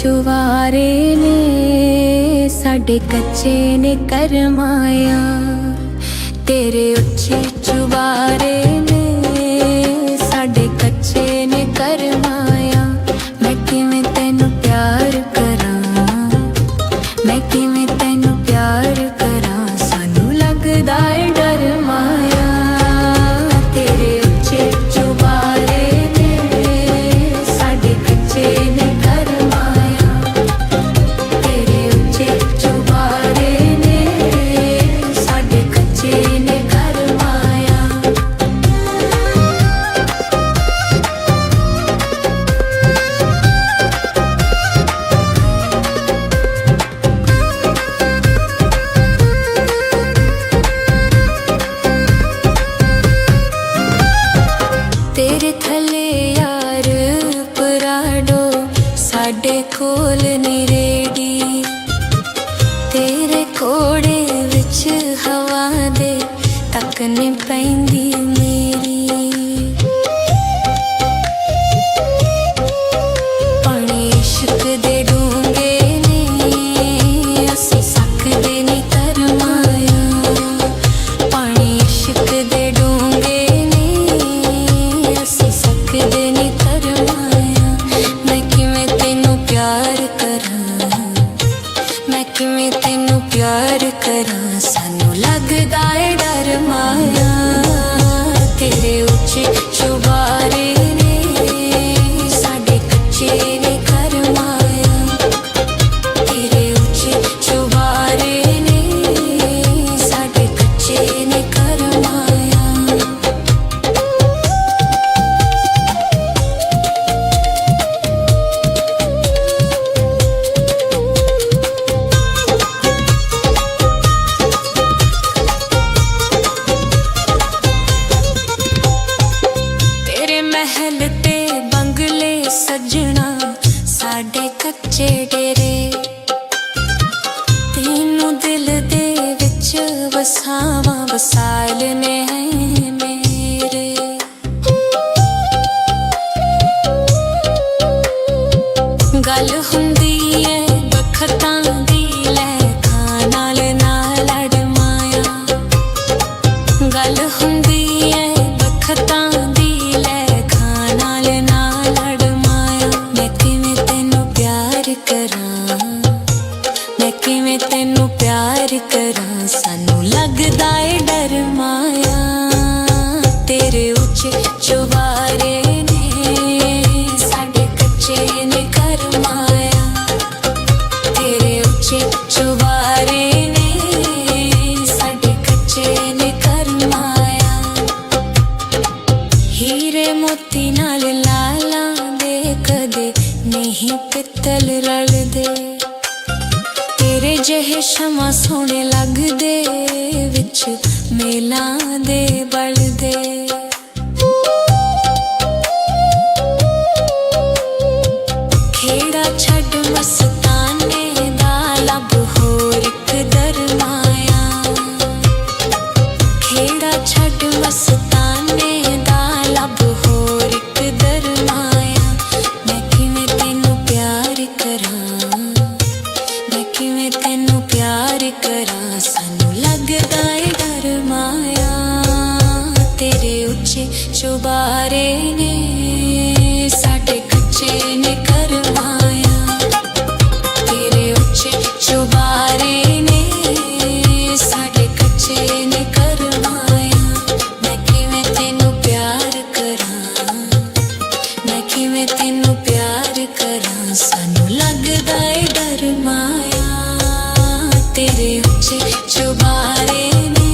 चुवारे ने साडे कच्चे ने करमाया। तेरे उच्चे चुवारे ने साडे कच्चे ने करमाया। मैं किवें तैनू प्यार करां, मैं किवें तैनू प्यार करां, सानू लगदा है डर माया। तेरे उच्चे चुवारे ने साडे कच्चे ने करमाया। तेरे उच्चे चुवारे ने साडे कच्चे ने करमाया। तेरे थले यार पराडो साडे कोल नी रेडी। तेरे कोड़े विच हवा दे तक नहीं पैंदी मेरी। पानी इश्क दे डूंगे ने असी सकदे नहीं करमाया। पानी इश्क दे डूंगे ने असी सकदे नहीं करमाया। मैं किवें तैनू प्यार करां, मैं किवें तैनू प्यार करां, सानू लगदा है डर माया। तेरे उच्चे चुबारे ने साडे कच्चे ने करमाया। तेरे उच्चे चुबारे ने साडे कच्चे ने करमाया। तेरे महल ते बंगले सजना साडे कच्चे डेरे। तेनू दिल दे विच वसावां वसाल ने हैं मेरे। गल हुंदी है बखतां दी लैखां नाल ना लड़ माया। गल हुंदी है बखतां दी लैखां नाल ना लड़ माया। मैं किवें तैनू प्यार करां, मैं किवें तैनू प्यार करां, सानू लगदा है डर माया। तेरे उच्चे चुबारे ने साडे कच्चे ने करमाया। तेरे उच्चे चुबारे ने साडे कच्चे ने करमाया। हीरे मोती नाल लाला दे कदे नहीं पित्तल रलदे। तेरे जहे शमा सोहणे लगदे विच मेलां दे बलदे। खेड़ा छड्ड मस्ताने दा लब होर इक दरमाया। खेड़ा छड्ड मस्ताने दा लब होर इक दरमाया। मैं किवें तैनू प्यार करां, मैं किवें तैनू प्यार करां, सानू लगदा है डर माया। तेरे उच्चे चुबारे ने साडे कच्चे ने करमाया। तेरे उच्चे चुबारे ने साडे कच्चे ने करमाया। मैं किवें तैनू प्यार करां, मैं किवें तैनू प्यार करां, सानू लगदा है डर माया। तेरे उच्चे चुबारे ने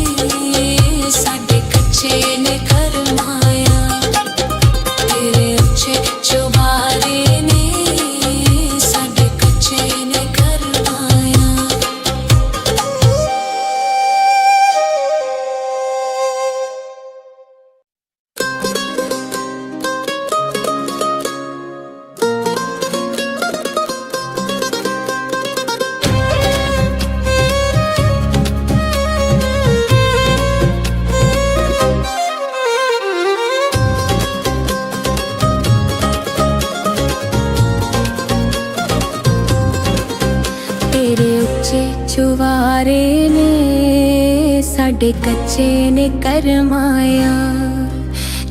साडे कच्चे ने करमाया। तेरे उच्चे चुबारे ने साडे कच्चे ने करमाया,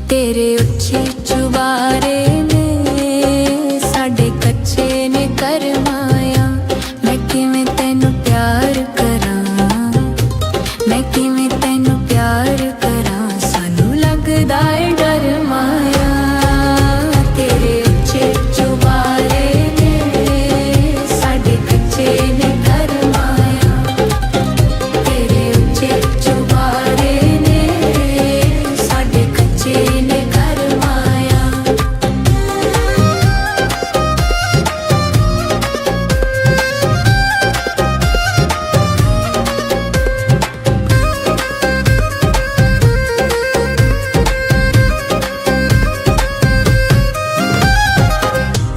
तेरे उच्चे चुबारे ने साडे कच्चे ने करमाया। मैं किवें तैनू प्यार करां, मैं किवें तैनू प्यार करां, सानू लगदा है डर माया। तेरे उच्चे चुबारे ने साडे कच्चे ने करमाया, तेरे उच्चे चुबारे ने साडे कच्चे ने करमाया।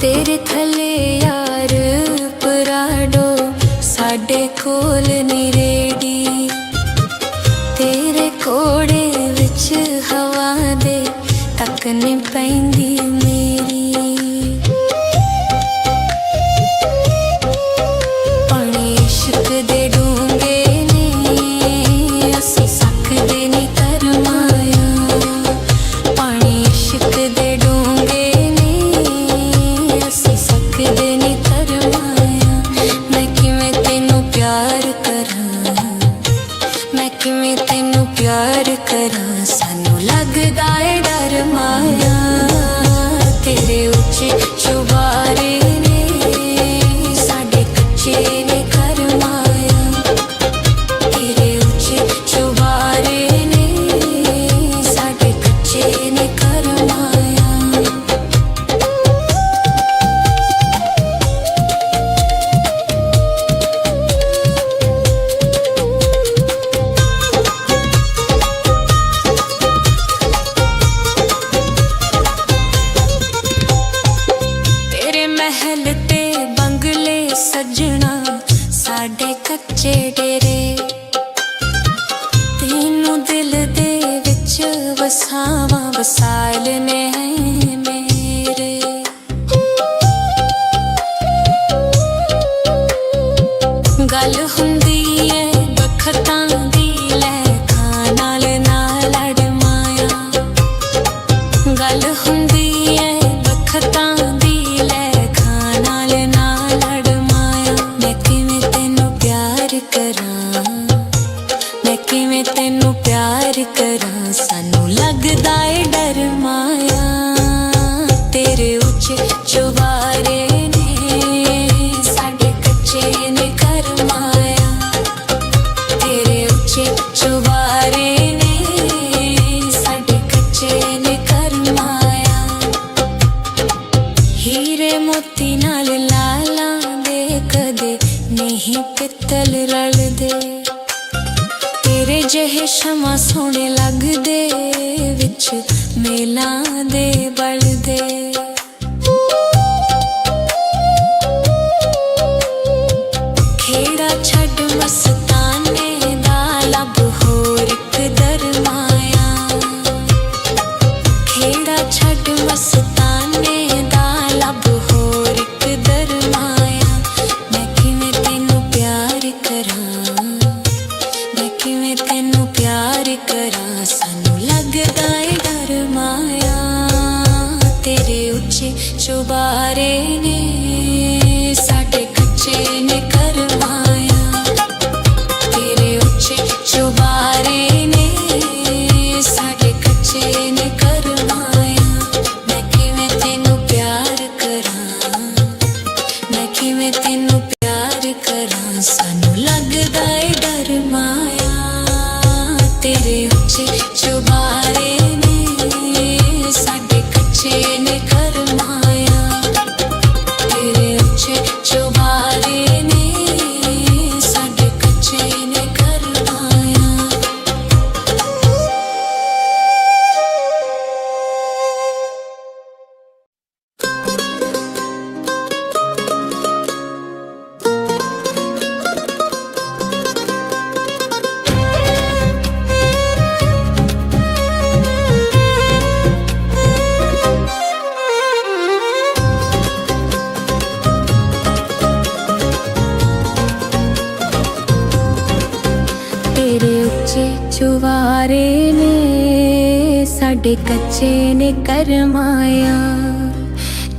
तेरे थले यार पराडो साडे कोल नी रेडी, तेरे कोड़े विच हवा दे तक नी पैंदी मेरी। पानी इश्क दे डूंगे ने असी सकदे नी करमाया, पानी इश्क दे डूंगे ने असी सकदे नी करमाया। मैं किवें तैनू प्यार करां, मैं किवें तैनू प्यार करां, सानू लगदा है डर माया। तेरे उच्चे चुबारे ने साडे कच्चे ने करमाया, तेरे उच्चे चुबारे ने साडे कच्चे ने करमाया। तेरे महल ते बंगले सजना साडे कच्चे डेरे, तेनू दिल दे विच वसावां वसाल ने है मेरे। गल हुंदी है बखतां दी लै खां ना लड़ माया, गल हुंदी है बखतां दी लै खां ना लड़ माया। मैं किवें तैनू प्यार करां, मैं किवें तैनू प्यार करां, सानू लगदा है डर माया। तेरे उच्चे चुबारे ने साडे कच्चे ने करमाया, तेरे उच्चे चुबारे ने साडे कच्चे ने करमाया। हीरे मोती नाल लाला दे कदे नहीं पित्तल रलदे, तेरे जेहे शमा सोहणे लगदे विच मेलां दे बलदे। खेड़ा छड्ड मस्ताने दा लब होर इक दरमाया, खेड़ा छड्ड मस्ताने दा लब होर इक दरमाया। मैं किवें तैनू प्यार करां, मैं किवें तैनू प्यार करां, सानू लगदा है डर माया। तेरे उच्चे चुबारे ने साडे कच्चे ने करमाया, तेरे उच्चे चुबारे ने साडे कच्चे ने करमाया। मैं किवें तैनू प्यार करां, मैं किवें तैनू प्यार करां, सानू लगदा है डर माया। तेरे उच्चे चुबारे ने साडे कच्चे ने करमाया, तेरे उच्चे चुबारे साडे कच्चे ने करमाया,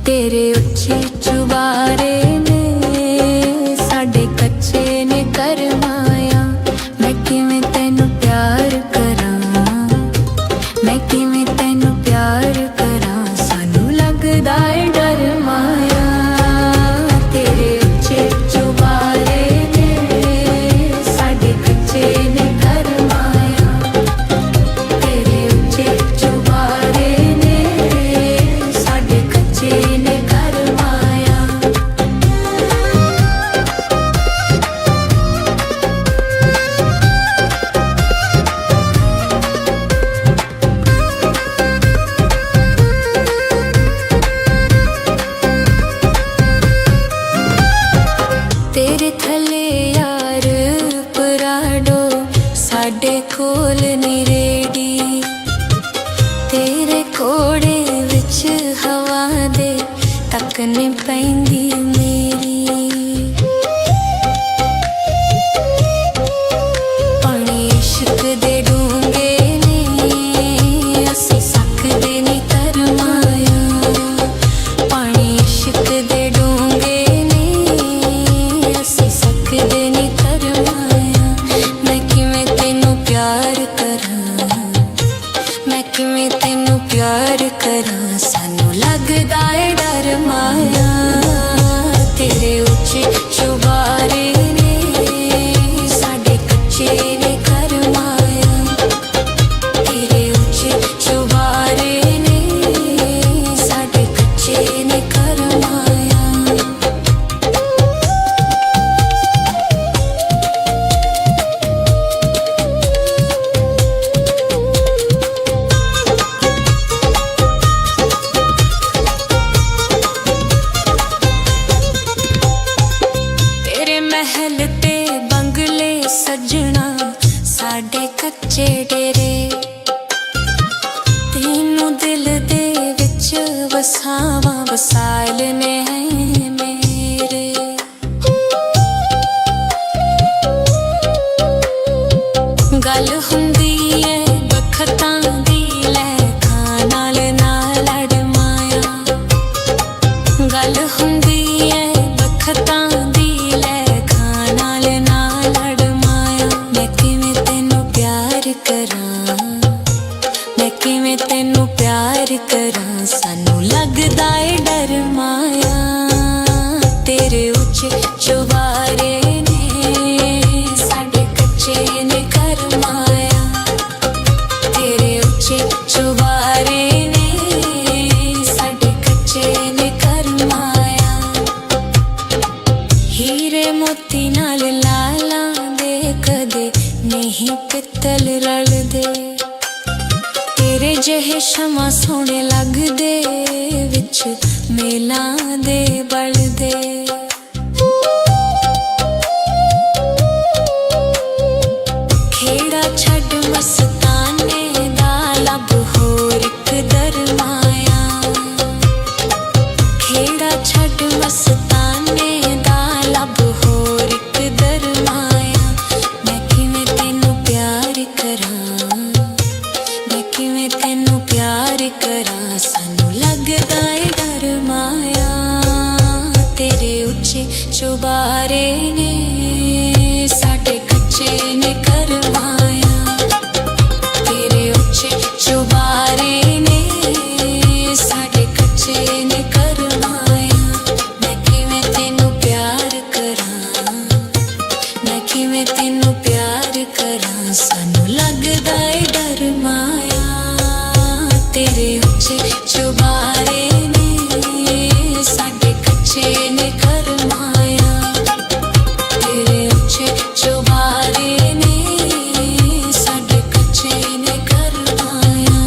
तेरे उच्चे चुबारे ने साडे कच्चे ने करमाया। मैं किवें तैनू प्यार करां, मैं किवें तैनू प्यार करां, सानू लगदा है डर माया। तेरे उच्चे चुबारे ने साडे कच्चे ने करमाया, तेरे उच्चे चुबारे ने साडे कच्चे ने करमाया। तेरे थले यार पराडो साडे कोल नी रेडी, तेरे कोड़े विच हवा दे तकने पैंदी मेरी। पानी इश्क दे डूंगे ने असी सकदे नी करमाया, पानी इश्क दे डूंगे ने असी सकदे नी करमाया। मैं किवें तैनू प्यार करां, मैं किवें तैनू प्यार करां, सानू लगदा है डर माया। तेरे उच्चे चुबारे ने साडे कच्चे ने करमाया, तेरे उच्चे चुबारे ने साडे कच्चे ने करमाया। तेरे महल ते बंगले सजना साडे कच्चे डेरे, तेनू दिल दे विच वसावां वसाल ने हैं मेरे। गल हुंदी है बखतां दी लैखां नाल ना लड़ माया, गल हुंदी है बखतां दी लैखां नाल ना लड़ माया। मैं किवें तैनू प्यार करां, मैं किवें तैनू प्यार करां, सानू लगदा है डर माया। तेरे उच्चे चुबारे ने साडे कच्चे ने करमाया, तेरे उच्चे चुबारे ने साडे कच्चे ने करमाया। हीरे मोती नाल लाला दे कदे नहीं पित्तल रलदे, तेरे जहे शमा सोहणे लगदे विच मेलां दे बलदे। खेड़ा छड्ड मस्ताने दा लब होर इक दरमाया, खेड़ा छड्ड मस्ताने दा लब होर इक दरमाया। मैं किवें तैनू प्यार करां, मैं किवें तैनू प्यार करां, सानू लगदा है डर माया। तेरे उच्चे चुबारे ने साडे कच्चे ने करमाया, तेरे उच्चे चुबारे ने साडे कच्चे ने करमाया। मैं किवें तैनू प्यार करां, मैं किवें तैनू प्यार करां, सानू लगदा है डर माया। तेरे उच्चे चुबारे ने साडे कच्चे ने करमाया, तेरे उच्चे चुबारे ने साडे कच्चे ने करमाया।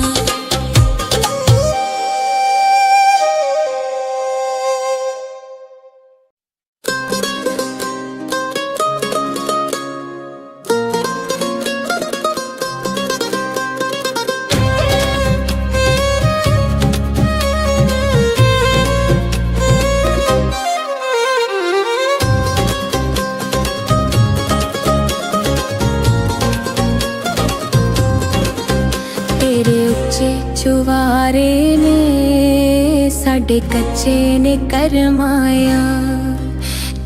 चुबारे ने साडे कच्चे ने करमाया,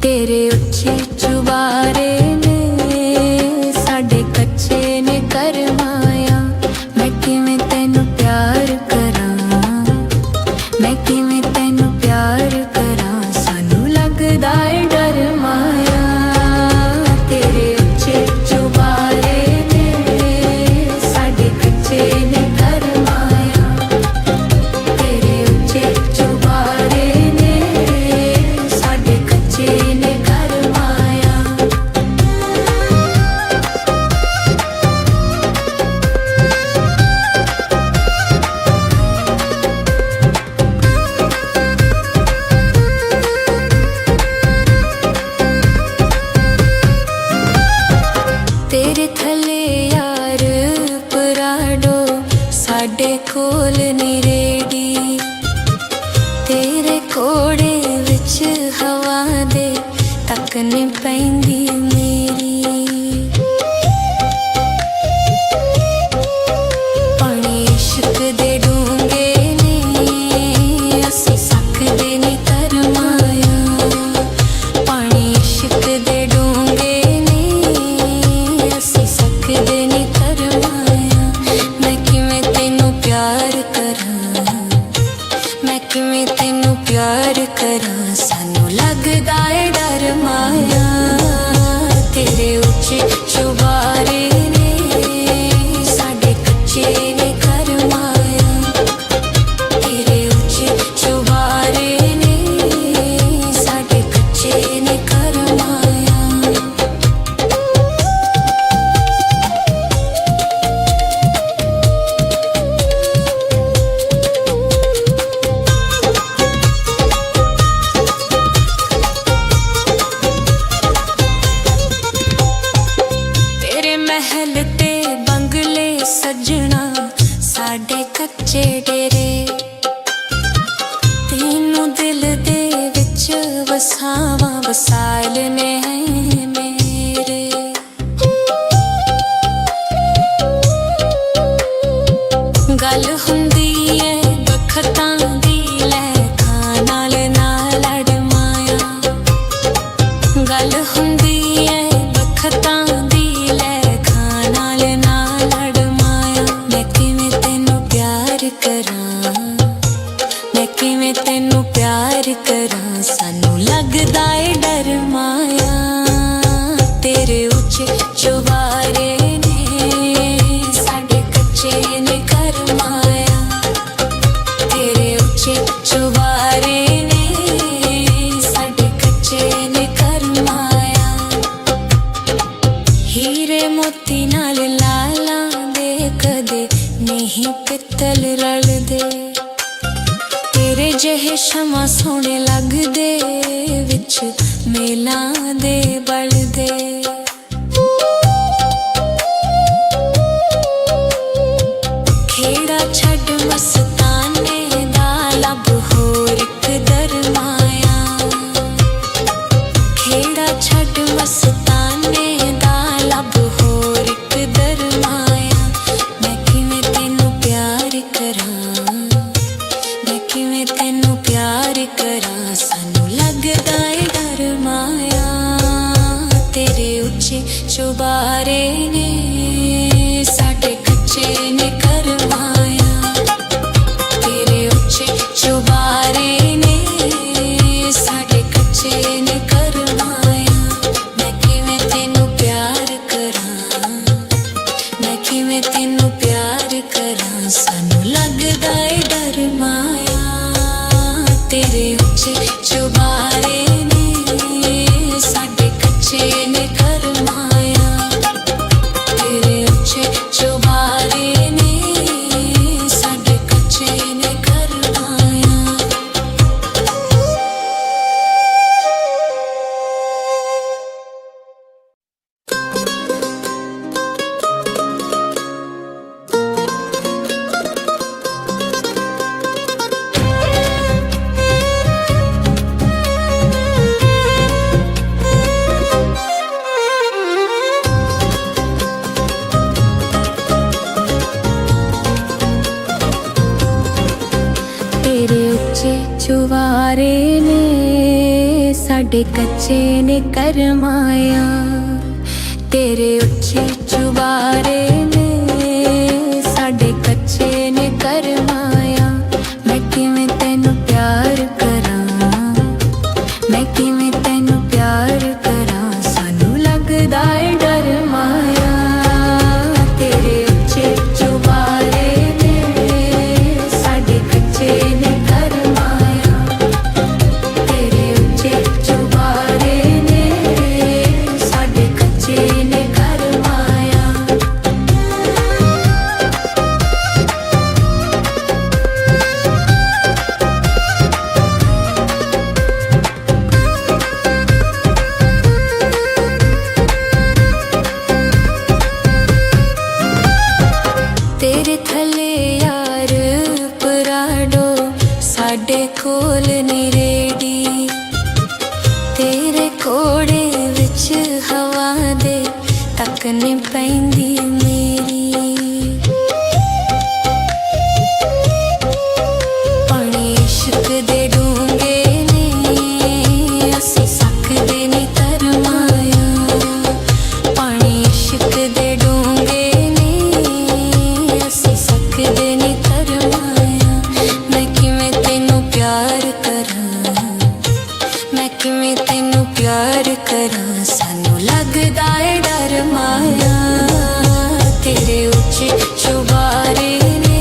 तेरे उच्चे चुबारे ने साडे कच्चे ने करमाया। मैं किवें तैनू प्यार करां, मैं किवें तैनू प्यार करां, सानू लगदा है डर माया। तेरे उच्चे चुबारे ने साडे कच्चे ने करमाया, तेरे उच्चे चुबारे ने साडे कच्चे ने करमाया। तेरे थले यार पराडो साडे कोल नी रेडी, तेरे कोड़े विच हवा दे तक नी पैंदी मेरी। पानी इश्क दे डूंगे ने असी सकदे नी करमाया, पानी इश्क दे डूंगे ने असी सकदे नी करमाया। मैं किवें तैनू प्यार करां, मैं किवें तैनू प्यार करां, सानू लगदा है डर माया। तेरे उच्चे चुबारे ने साडे कच्चे ने करमाया, तेरे उच्चे चुबारे ने साडे कच्चे ने करमाया। तेरे महल ते बंगले सजना साडे कच्चे डेरे, तेनू दिल दे विच वसावां वसाल ने मेरे। गल हुंदी ऐ बखतां दी लैखां नाल ना लड़ माया, गल हुंदी ऐ बखतां दी लैखां नाल ना लड़ माया। मैं किवें तैनू प्यार करां, मैं किवें तैनू प्यार करां, सानू लगदा है डर माया। तेरे उच्चे चुबारे ने साडे कच्चे ने करमाया, तेरे उच्चे चुबारे ने साडे कच्चे ने करमाया। हीरे मोती नाल लाला दे कदे नहीं पित्तल रलदे, तेरे जेहे शमा सोहणे लगदे विच मेलां दे बलदे। खेड़ा छड्ड मस्ताने दा लब होर इक दरमाया, खेड़ा छड्ड मस्ताने दा लब होर इक दरमाया। मैं किवें तैनू प्यार करां, मैं किवें तैनू प्यार करां, सानू लगदा है डर माया। तेरे उच्चे चुबारे ने साडे कच्चे ने करमाया, तेरे उच्चे चुबारे ने साडे कच्चे ने करमाया। मैं किवें तैनू प्यार करां, मैं किवें तैनू प्यार करां, सानू लगदा है डर माया। तेरे उच्चे चुबारे ने साडे कच्चे ने करमाया, तेरे उच्चे चुबारे ने साडे कच्चे ने करमाया। ਉੱਚੇ ਚੁਬਾਰੇ ਨੇ ਸਾਡੇ ਕੱਚੇ ਨੇ ਕਰਮਾਇਆ ਤੇਰੇ ਉੱਚੇ ਚੁਬਾਰੇ ਨੇ ਸਾਡੇ ਕੱਚੇ ਨੇ ਕਰਮਾਇਆ ਮੈਂ ਕਿਵੇਂ ਤੈਨੂੰ ਪਿਆਰ ਕਰਾਂ ਮੈਂ ਕਿਵੇਂ ਤੈਨੂੰ ਪਿਆਰ ਕਰਾਂ ਸਾਨੂੰ ਲੱਗਦਾ ਏ ਡਰ ਮਾਇਆ ਤੇਰੇ ਉੱਚੇ ਚੁਬਾਰੇ ਨੇ ਸਾਡੇ ਕੱਚੇ ਨੇ ਕਰਮਾਇਆ ਤੇਰੇ ਉੱਚੇ ਚੁਬਾਰੇ ਨੇ ਸਾਡੇ ਕੱਚੇ ਨੇ ਕਰਮਾਇਆ तेरे थले यार पराडो साडे कोल नी रेडी तेरे कोड़े विच हवा दे तक नी पैंदी मेरी पानी इश्क दे डूंगे ने असी सकदे नी तरमाया पानी इश्क दे डूंगे ਅਸੀਂ ਸਕਦੇ ਨੀ ਤਰਮਾਇਆ ਮੈਂ ਕਿਵੇਂ ਤੈਨੂੰ ਪਿਆਰ ਕਰਾਂ ਮੈਂ ਕਿਵੇਂ ਤੈਨੂੰ ਪਿਆਰ ਕਰਾਂ ਸਾਨੂੰ ਲੱਗਦਾ ਏ ਡਰ ਮਾਇਆ ਤੇਰੇ ਉੱਚੇ ਚੁਬਾਰੇ ਨੇ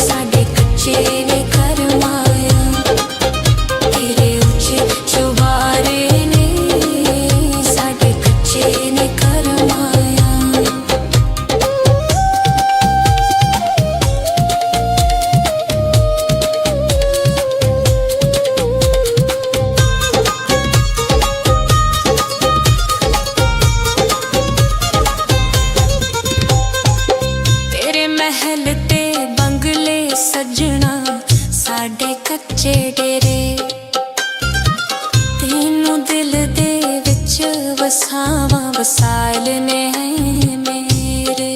ਸਾਡੇ ਕੱਚੇ ਨੇ ਕਰਮਾਇਆ ਤੇਰੇ ਉੱਚੇ ਚੁਬਾਰੇ ਨੇ ਸਾਡੇ ਕੱਚੇ ਨੇ ਕਰਮਾਇਆ महल ते बंगले सजना साडे कच्चे डेरे तेनू दिल दे विच वसावां वसाल ने मेरे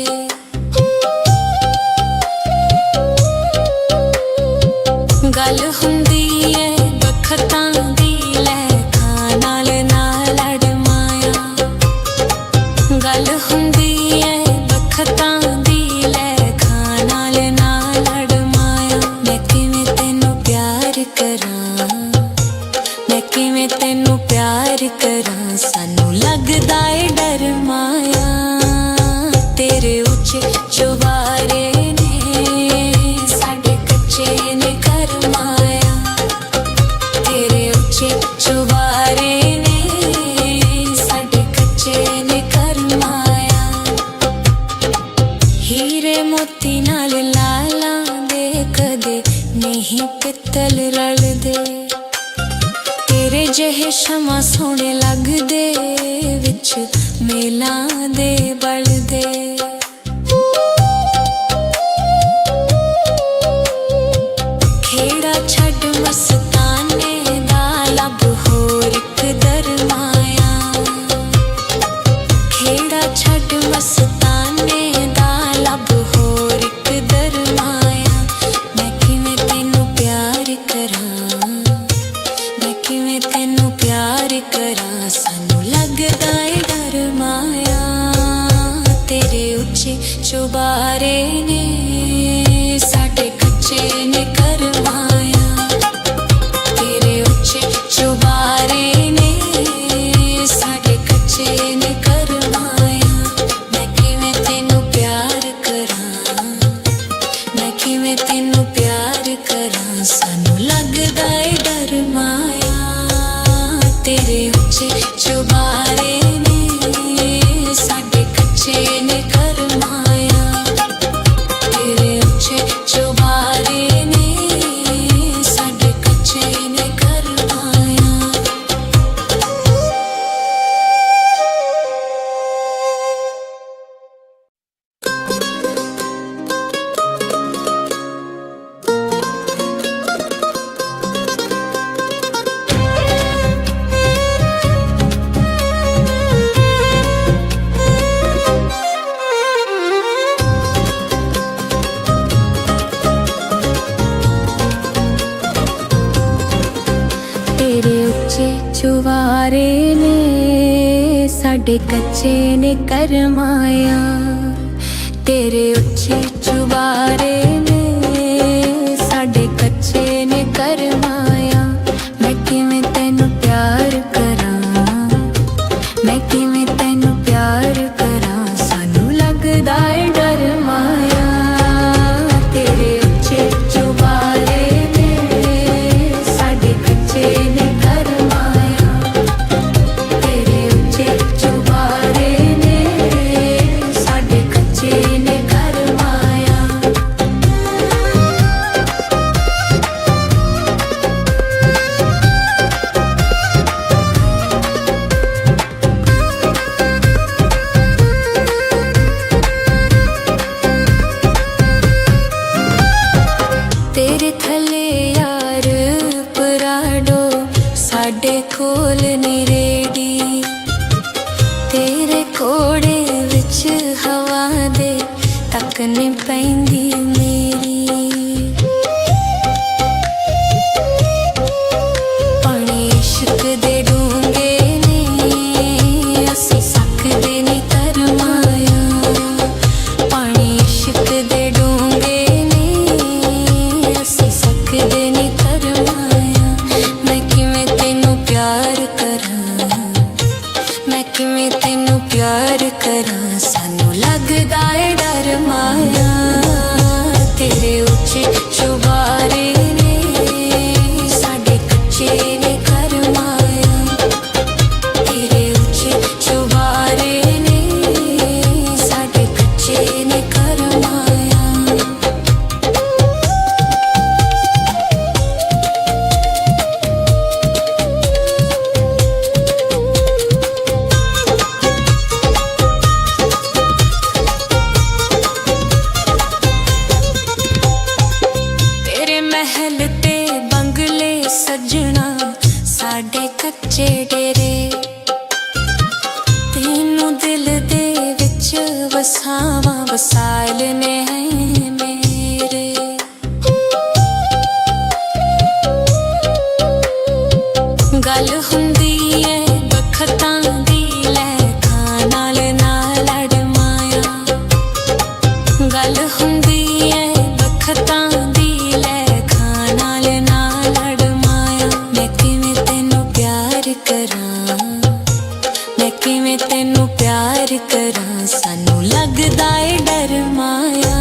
गल हुंदी ऐ बखतां दी लै खां नाल ना लड़ माया गल हुंदी ऐ बखतां मैं तेनू प्यार करा सानू लगदा ए डर माया तेरे उच्चे चुबारे ने साडे कच्चे ने करमाया तेरे उच्चे चुबारे ने साडे कच्चे ने करमाया हीरे मोती नाल लाला दे कदे नहीं पित्तल रल दे तेरे जहे शमा सोने लगदे विच मेला दे बलदे खेड़ा छड़ मस्ताने दा लब होर इक दरमाया खेड़ा छड़ मस्ताने दा लब होर इक दरमाया मैं किवें तैनू प्यार करां किवें तैनू प्यार करा सानू लगदा ए डर माया तेरे उच्चे चुबारे ने साडे कच्चे ने करमाया तेरे उच्चे चुबारे ने साडे कच्चे ने करमाया मैं किवें तैनू प्यार करा मैं किवें तैनू प्यार करा सानू लगदा ए डर माया तेरे उच्चे चुबारे ने साडे कच्चे ने करमाया तेरे उच्चे चुबारे ने साडे कच्चे ने करमाया चुवारे ने साडे कच्चे ने करमाया तेरे उच्चे चुबारे ने साडे कच्चे ने करमाया मैं किवें तैनू प्यार करां मैं किवें तैनू प्यार करां सानू लगदा है डर माया तेरे उच्चे चुबारे ने साडे कच्चे ने करमाया तेरे उच्चे चुबारे ने साडे कच्चे ने करमाया तेरे थले यार पराडो साडे कोल नी रेडी तेरे कोड़े विच हवा दे तक नी पैंदी मेरी पानी इश्क दे डूंगे ने असी सकदे नी करमाया पानी इश्क दे डूंगे ने असी सकदे नी करमाया मैं किवें तैनू प्यार करां मैं किवें तैनू प्यार करां सानू लगदा है डर माया तेरे उच्चे चुबारे ने साडे कच्चे ने करमाया तेरे उच्चे चुबारे ने साडे कच्चे ने करमाया तेरे महल ते बंगले सजना साडे कच्चे डेरे तेनू दिल दे विच वसावां वसाल ने हैं मेरे गल हुंदी है बखतां दी लै खां ना लड़ माया गल हुंदी है बखतां दी लै खां ना लड़ माया मैं किवें तैनू प्यार करां मैं किवें तैनू प्यार करां सानू लगदा है डर माया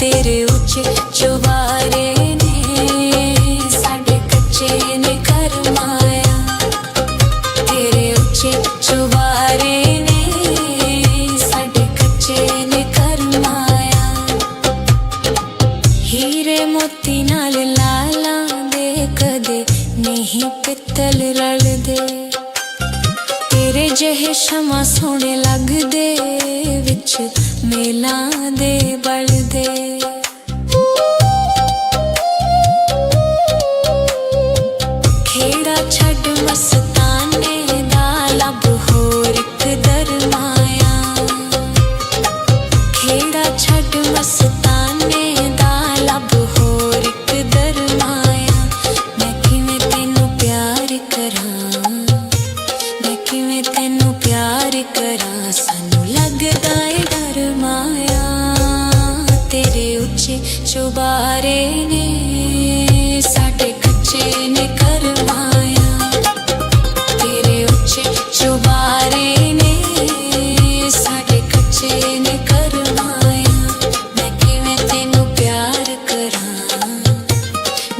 तेरे उच्चे चुबारे ने साडे कच्चे ने करमाया तेरे उच्चे चुबारे ने साडे कच्चे ने करमाया हीरे मोती नाल लाला दे कदे नहीं पित्तल रलदे तेरे जेहे शमा सोहणे लगदे विच मेलां दे बलदे खेड़ा छड्ड मस्ताने दा लब होर इक दरमाया खेड़ा छड्ड मस्ताने दा लब होर इक दरमाया मैं किवें तैनू प्यार करां मैं किवें तैनू प्यार करां सानू लगदा है डर माया तेरे उच्चे चुबारे ने साडे कच्चे ने करमाया तेरे उच्चे चुबारे ने साडे कच्चे ने करमाया मैं किवें तैनू प्यार करां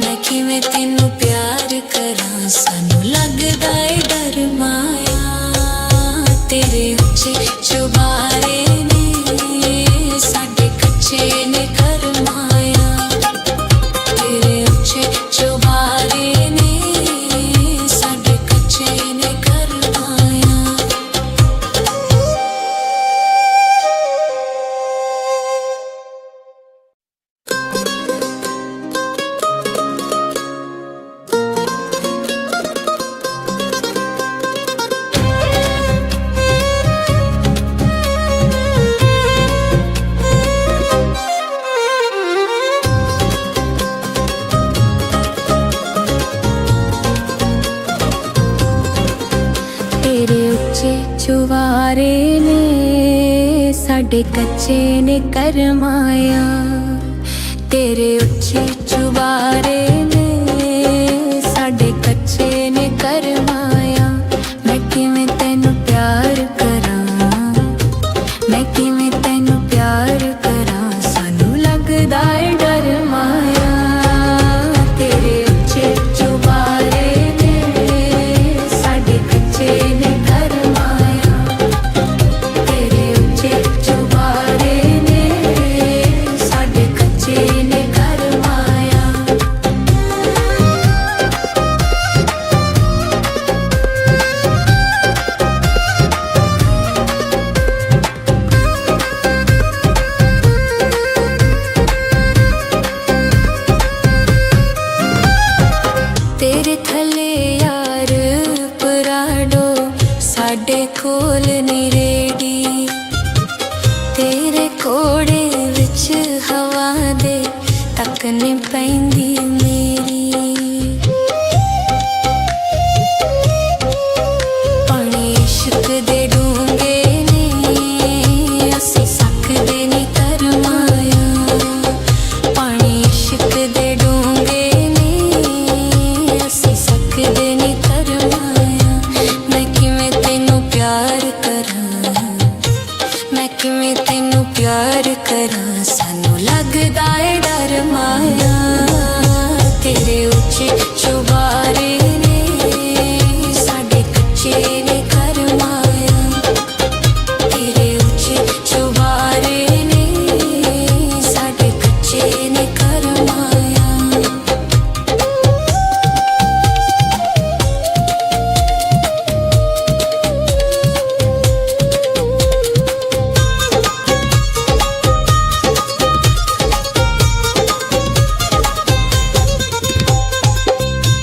मैं किवें तैनू प्यार करां सानू लगदा है डर माया तेरे उच्चे चुबारे ने साडे कच्चे ने करमाया तेरे उच्चे चुबारे ने साडे कच्चे ने करमाया साडे कच्चे ने करमाया तेरे उच्चे चुबारे ने साडे कच्चे ने करमाया मैं किवें तैनू प्यार करां मैं किवें तैनू प्यार करां सानू लगदा है डर माया तेरे उच्चे चुबारे ने साडे कच्चे ने करमाया तेरे उच्चे चुबारे ने साडे कच्चे ने करमाया तेरे थले यार पराडो साडे कोल नी रेडी तेरे कोड़े विच हवा दे तक नी पैंदी मेरी पानी इश्क दे डूंगे ने असी सकदे नी करमाया पानी इश्क दे डूंगे ने असी सकदे नी करमाया मैं किवें तैनू प्यार करां मैं किवें तैनू प्यार करां सानू लगदा है डर माया तेरे उच्चे चुबारे ने साडे कच्चे ने करमाया तेरे उच्चे चुबारे ने साडे कच्चे ने करमाया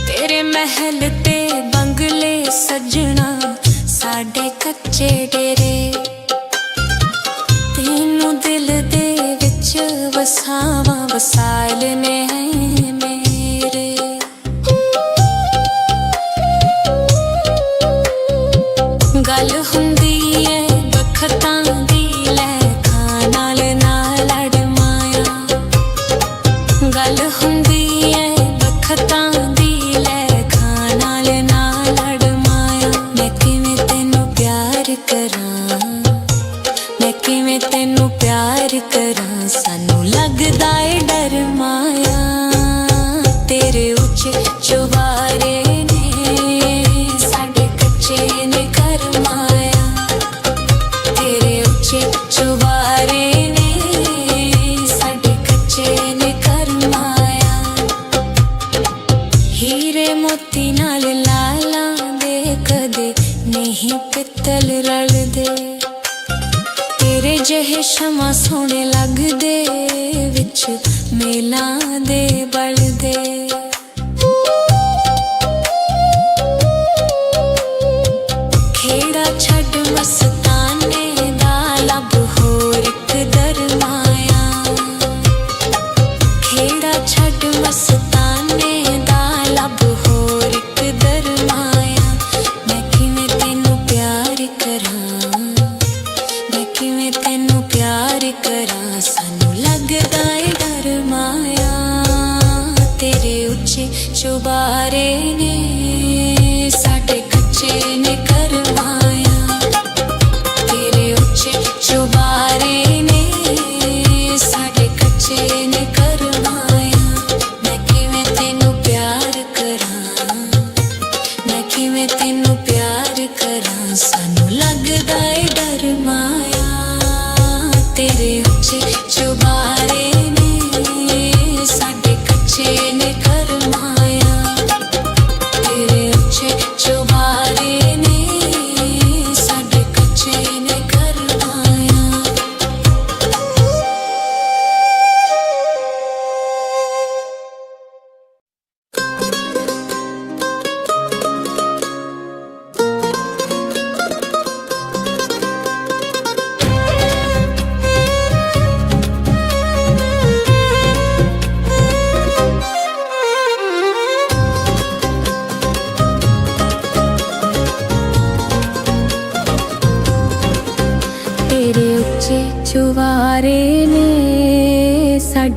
तेरे महल ते बंगले सजना साडे कच्चे डेरे तेनू दिल दे विच वसावां वसाल ने है मेरे गल हुंदी है बखतां दी लैखां नाल ना लड़ माया गल हुंदी है बखतां दी लैखां नाल ना लड़ माया मैं किवें तैनू प्यार करां मैं किवें तैनू प्यार करां सानू लगदा है डर माया तेरे उच्चे चुबारे ने साडे कच्चे ने करमाया तेरे उच्चे चुबारे ने साडे कच्चे ने करमाया हीरे मोती नाल लाला दे कदे नहीं पित्तल रलदे तेरे जहे शमा सोहणे लगदे विच मेला दे बलदे खेड़ा छड्ड मस्ताने दा लब होर इक दरमाया खेड़ा छड्ड मस्ताने दा लब होर इक दरमाया मैं किवें तैनू प्यार करां मैं किवें तैनू प्यार करां सानू लगदा है डर माया तेरे उच्चे चुबारे ने साडे कच्चे ने करमाया तेरे उच्चे चुबारे ने साडे कच्चे ने करमाया मैं किवें तैनू प्यार करां मैं किवें तैनू प्यार करां सानू लगदा है डर माया तेरे उच्चे चुबारे ने साडे कच्चे ने करमाया तेरे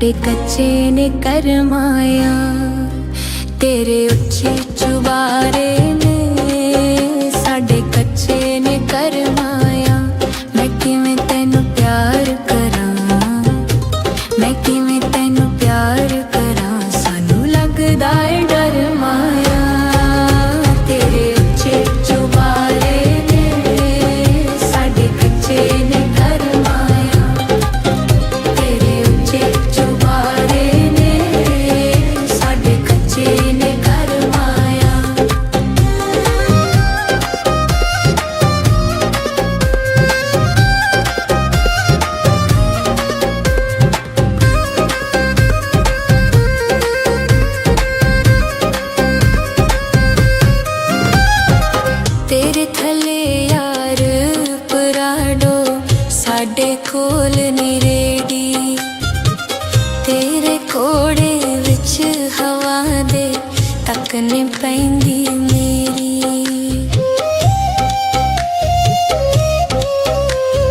साडे कच्चे ने करमाया तेरे उच्चे चुबारे ने साडे कच्चे ने करमाया मैं किवें तैनू प्यार करां मैं किवें तैनू प्यार करां सानू लगदा है डर माया तेरे उच्चे चुबारे ने साडे कच्चे ने करमाया तेरे उच्चे चुबारे ने साडे कच्चे ने करमाया तेरे थले यार पराडो साडे कोल नी रेडी तेरे कोड़े विच हवा दे तकने पैंदी मेरी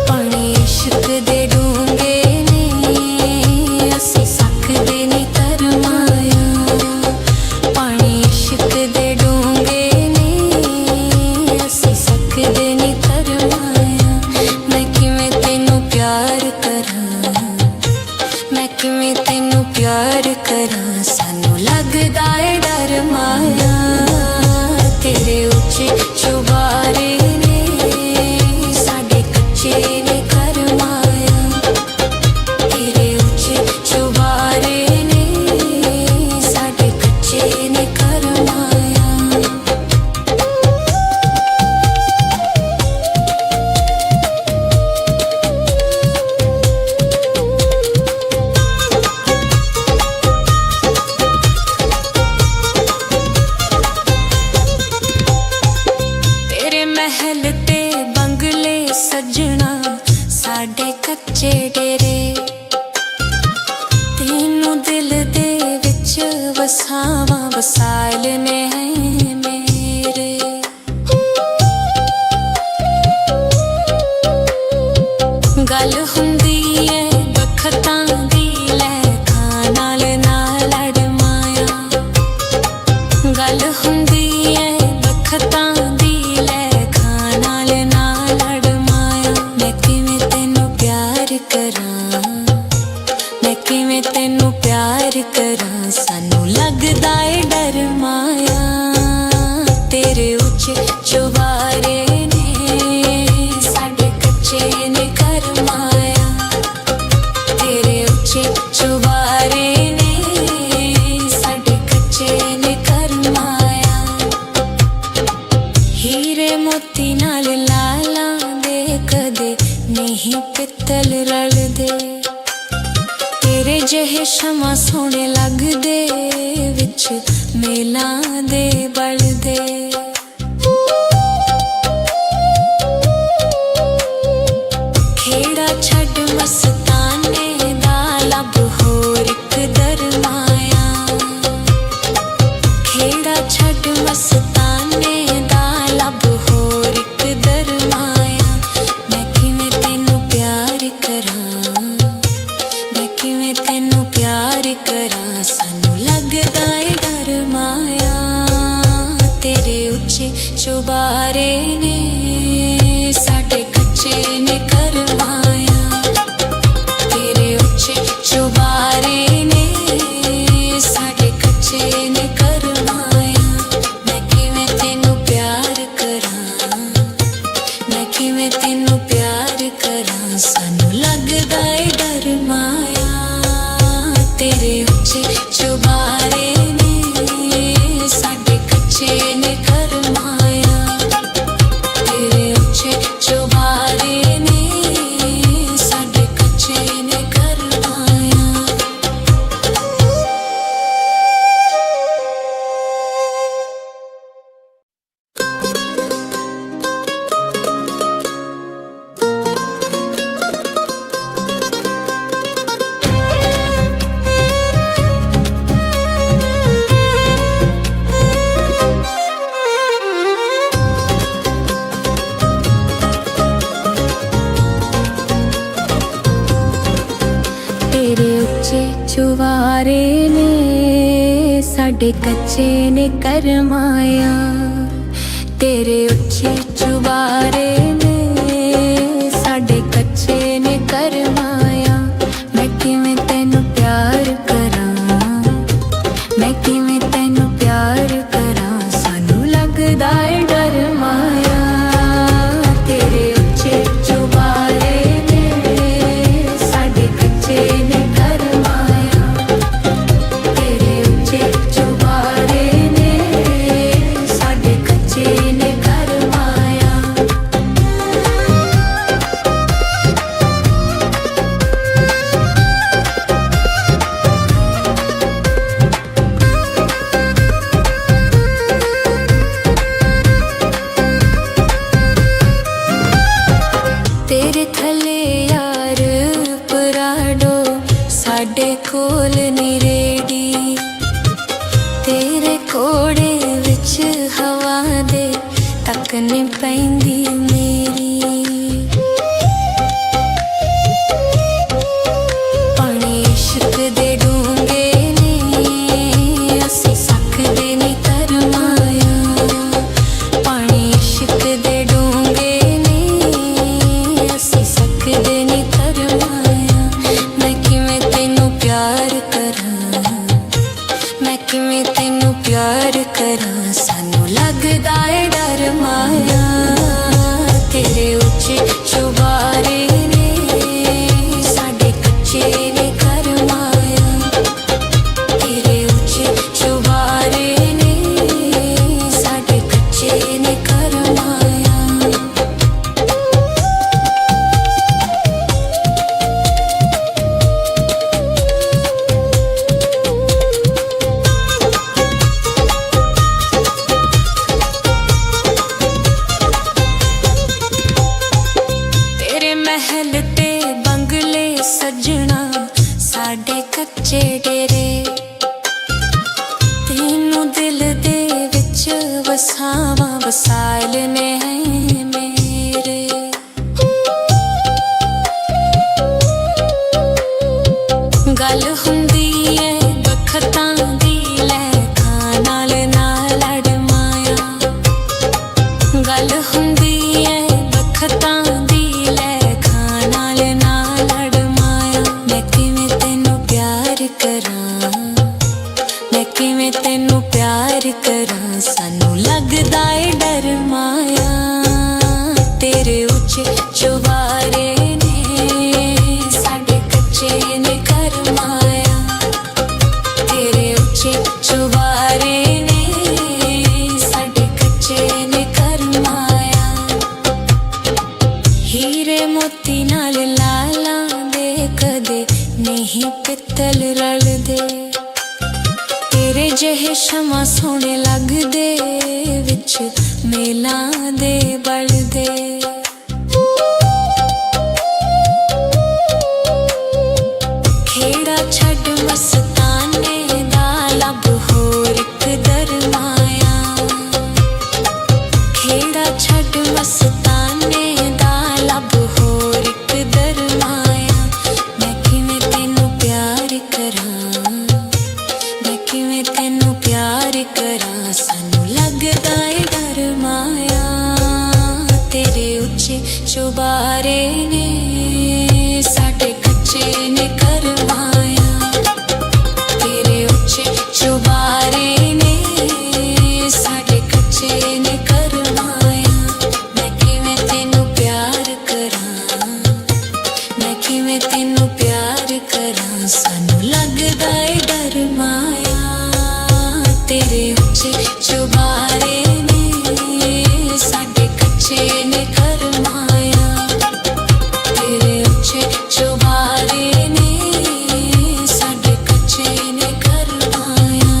पानी इश्क दे डूंगे ने असी सकदे नी करमाया पानी इश्क दे डूंगे ने असी सकदे नी करमाया मैं किवें तैनू प्यार करां मैं किवें तैनू प्यार करां सानू लगदा है डर माया तेरे उच्चे चुबारे ने साडे कच्चे ने करमाया तेरे उच्चे चुबारे ने साडे कच्चे ने करमाया तेरे महल ते बंगले सजना साडे कच्चे डेरे तेनू दिल दे विच वसावां वसाल ने हैं मेरे गल हुंदी है बखतां दी लै खां ना लड़ माया गल हुंदी है बखतां दी लै खां ना लड़ माया मैं किवें तैनू प्यार करां मैं किवें तैनू प्यार करां सानू लगदा है डर माया तेरे उच्चे चुबारे ने साडे कच्चे ने करमाया तेरे उच्चे चुबारे ने साडे कच्चे ने करमाया हीरे मोती नाल लाला दे कदे नहीं पित्तल रलदे तेरे जेहे शमा सोहणे लगदे विच मेलां दे बलदे खेड़ा छड्ड मस्ताने दा लब होर इक दरमाया खेड़ा छड्ड मस्ताने दा लब होर इक दरमाया मैं किवें तैनू प्यार करां मैं किवें तैनू प्यार करां सानू लगदा है डर माया तेरे उच्चे चुबारे ने साडे कच्चे ने करमाया तेरे उच्चे चुबारे ने साडे कच्चे ने करमाया मैं किवें तैनू प्यार करां मैं किवें तैनू प्यार करां सानू लगदा है डर माया तेरे उच्चे चुबारे ने साडे कच्चे ने करमाया साडे कच्चे ने करमाया तेरे उच्चे चुबारे ने साडे कच्चे ने करमाया मैं किवें तैनू प्यार करां मैं किवें तैनू प्यार करां सानू लगदा है डर माया तेरे उच्चे चुबारे ने साडे कच्चे ने करमाया तेरे उच्चे चुबारे ने साडे कच्चे ने करमाया तेरे थले यार पराडो साडे कोल नी रेडी तेरे कोड़े विच हवा दे तक नी पैंदी मेरी पानी इश्क दे डूंगे ने असी सकदे नी तरमाया पानी इश्क दे डूंगे ने असी सकदे नी तरमाया मैं किवें तैनू प्यार करां मैं किवें तैनू प्यार करां सानू लगदा है डर माया तेरे उच्चे चुबारे ने साडे कच्चे ने करमाया तेरे उच्चे चुबारे ने साडे कच्चे ने करमाया तेरे महल ते बंगले सजना साडे कच्चे डेरे तेनू दिल दे विच वसावां वसाल ने हैं मेरे गल हुंदी है बखतां दी लैखां नाल ना लड़ माया गल हुंदी है बखतां दी लैखां नाल ना लड़ माया मैं किवें तैनू प्यार करां मैं किवें तैनू प्यार करां सानू लगदा है डर माया तेरे उच्चे चुबारे ने साडे कच्चे ने करमाया तेरे उच्चे चुबारे ने साडे कच्चे ने करमाया हीरे मोती नाल लाला दे कदे नहीं पित्तल रलदे तेरे जेहे शमा सोहणे लगदे विच मेलां दे बलदे खेड़ा छड्ड मस्ताने दा लब होर इक दरमाया खेड़ा छड्ड मस्ताने दा लब होर इक दरमाया मैं किवें तैनू प्यार करां मैं किवें तैनू प्यार करां सानू लगदा है डर माया तेरे उच्चे चुबारे ने साडे कच्चे ने करमाया तेरे उच्चे चुबारे ने साडे कच्चे ने करमाया मैं किवें तैनू प्यार करां मैं किवें तैनू प्यार करां सानू लगदा है डर माया तेरे उच्चे चुबारे ने साडे कच्चे ने करमाया तेरे उच्चे चुबारे ने साडे कच्चे ने करमाया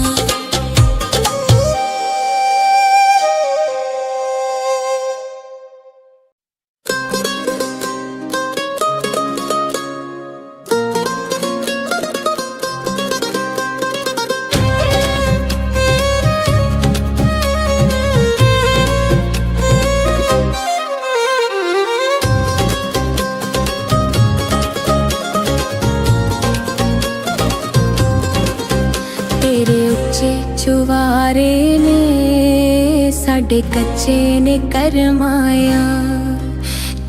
ਉੱਚੇ ਚੁਬਾਰੇ ਨੇ ਸਾਡੇ ਕੱਚੇ ਨੇ ਕਰਮਾਇਆ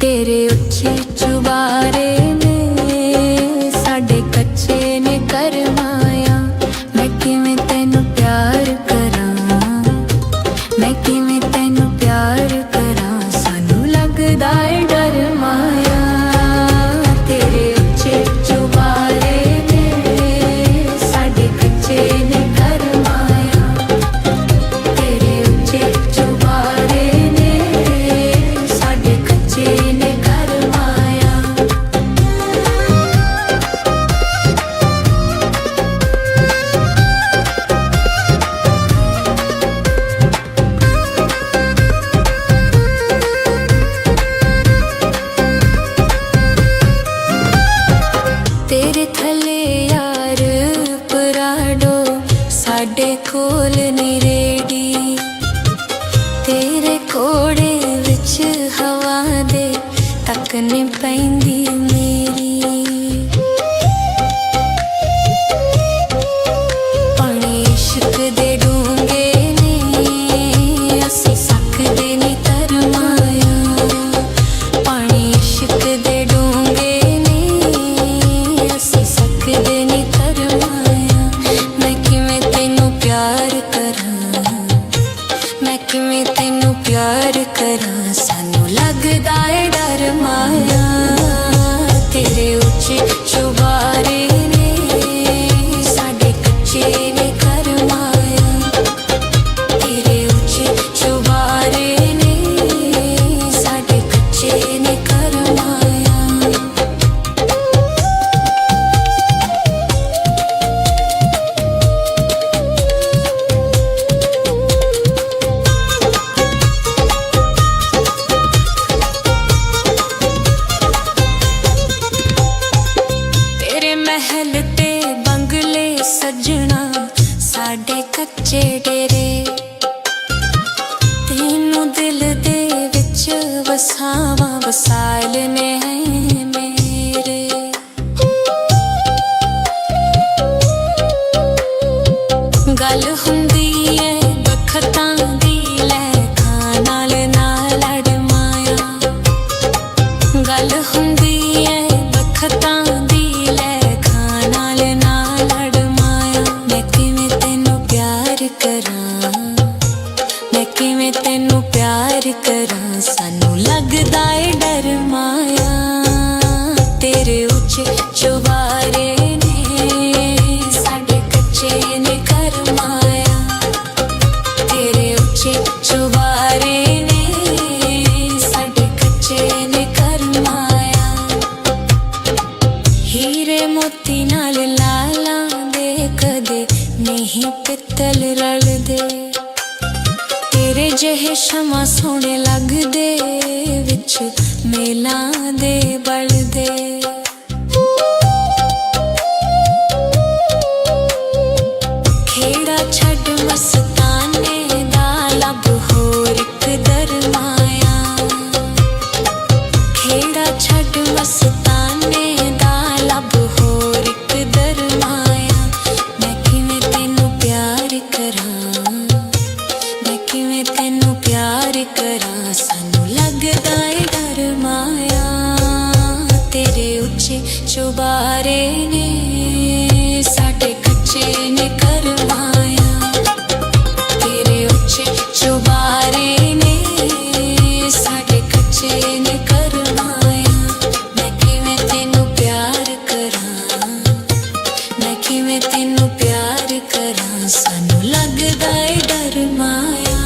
ਤੇਰੇ ਉੱਚੇ ਚੁਬਾਰੇ ਨੇ ਸਾਡੇ ਕੱਚੇ ਨੇ ਕਰਮਾਇਆ ਮੈਂ ਕਿਵੇਂ ਤੈਨੂੰ ਪਿਆਰ ਕਰਾਂ ਮੈਂ ਕਿਵੇਂ ਤੈਨੂੰ ਪਿਆਰ ਕਰਾਂ ਸਾਨੂੰ ਲੱਗਦਾ ਏ ਡਰ ਮਾਇਆ ਤੇਰੇ ਉੱਚੇ ਚੁਬਾਰੇ ਨੇ ਸਾਡੇ ਕੱਚੇ ਨੇ ਕਰਮਾਇਆ ਤੇਰੇ ਉੱਚੇ ਚੁਬਾਰੇ ਨੇ ਸਾਡੇ ਕੱਚੇ ਨੇ ਕਰਮਾਇਆ ਤੇਰੇ ਥੱਲੇ ਯਾਰ ਪਰਾਡੋ ਸਾਡੇ ਕੋਲ ਨੀ ਰੇੜੀ ਤੇਰੇ ਕੋੜੇ ਵਿੱਚ ਹਵਾ ਦੇ ਤੱਕ ਨੀ ਪੈਂਦੀ ਮੇਰੀ ਪਾਣੀ ਇਸ਼ਕ ਦੇ ਡੂੰਘੇ ਨੇ ਅਸੀਂ ਸਕਦੇ ਨੀ ਤਰਮਾਇਆ ਪਾਣੀ ਇਸ਼ਕ ਦੇ ਡੂੰਘੇ ਨੇ ਅਸੀਂ ਸਕਦੇ ਨੀ ਤਰਮਾਇਆ ਮੈਂ ਕਿਵੇਂ ਤੈਨੂੰ ਪਿਆਰ ਕਰਾਂ ਮੈਂ ਕਿਵੇਂ ਤੈਨੂੰ ਪਿਆਰ ਕਰਾਂ ਸਾਨੂੰ ਲੱਗਦਾ ਏ ਡਰ ਮਾਇਆ ਤੇਰੇ ਉੱਚੇ ਚੁਬਾਰੇ ਨੇ ਸਾਡੇ ਕੱਚੇ ਨੇ ਕਰਮਾਇਆ ਤੇਰੇ ਉੱਚੇ ਚੁਬਾਰੇ ਨੇ ਸਾਡੇ ਕੱਚੇ ਨੇ ਕਰਮਾਇਆ ਤੇਰੇ ਮਹਿਲ ਤੇ ਬੰਗਲੇ ਸਜਣਾ ਸਾਡੇ ਕੱਚੇ ਡੇਰੇ ਤੈਨੂੰ ਦਿਲ ਦੇ ਵਿੱਚ ਵਸਾਵਾਂ ਵਸਾਲ ਨੇ ਮੇਰੇ ਗੱਲ ਹੁੰਦੀ ਏ ਬਖਤਾਂ ਦੀ ਲੈ ਖਾਂ ਨਾਲ ਲੜ ਮਾਇਆ ਗੱਲ ਹੁੰਦੀ ਏ ਬਖਤਾਂ ਦੀ ਲੈ ਖਾਂ ਨਾਲ ਲੜ ਮਾਇਆ ਮੈਂ ਕਿਵੇਂ ਤੈਨੂੰ ਪਿਆਰ ਕਰਾਂ ਮੈਂ ਕਿਵੇਂ ਤੈਨੂੰ ਪਿਆਰ ਕਰਾਂ ਸਾਨੂੰ ਲੱਗਦਾ ਏ ਡਰ ਮਾਇਆ ਤੇਰੇ ਉੱਚੇ ਚੁਬਾਰੇ ਨੇ ਸਾਡੇ ਕੱਚੇ ਨੇ ਕਰਮਾਇਆ ਤੇਰੇ ਉੱਚੇ ਚੁਬਾਰੇ ਨੇ ਸਾਡੇ ਕੱਚੇ ਨੇ ਕਰਮਾਇਆ ਹੀਰੇ ਮੋਤੀ ਨਾਲ ਲਾਲਾਂ ਦੇ ਕਦੇ ਨਹੀਂ ਪਿੱਤਲ ਰਲਦੇ ਤੇਰੇ ਜਿਹੇ ਸ਼ਮਾ ਸੋਹਣੇ ਲੱਗਦੇ ਵਿੱਚ ਮੇਲਾਂ ਦੇ ਬਲਦੇ ਖੇੜਾ ਛੱਡ ਮਸਤਾਨੇ ਦਾ ਲੱਭ ਹੋਰ ਇੱਕ ਦਰਮਾਇਆ ਖੇੜਾ ਛੱਡ ਮਸਤਾਨੇ ਦਾ ਲੱਭ ਹੋਰ ਇੱਕ ਦਰਮਾਇਆ ਮੈਂ ਕਿਵੇਂ ਤੈਨੂੰ ਪਿਆਰ ਕਰਾਂ ਮੈਂ ਕਿਵੇਂ ਤੈਨੂੰ ਪਿਆਰ ਕਰਾਂ ਸਾਨੂੰ ਲੱਗਦਾ ਏ ਡਰ ਮਾਇਆ ਤੇਰੇ ਉੱਚੇ ਚੁਬਾਰੇ ਨੇ ਸਾਡੇ ਕੱਚੇ ਨੇ ਕਰਮਾਇਆ ਤੇਰੇ ਉੱਚੇ ਚੁਬਾਰੇ ਨੇ ਸਾਡੇ ਕੱਚੇ ਨੇ ਕਰਮਾਇਆ ਮੈਂ ਕਿਵੇਂ ਤੈਨੂੰ ਪਿਆਰ ਕਰਾਂ ਮੈਂ ਕਿਵੇਂ ਤੈਨੂੰ ਪਿਆਰ ਕਰਾਂ ਸਾਨੂੰ ਲੱਗਦਾ ਏ ਡਰ ਮਾਇਆ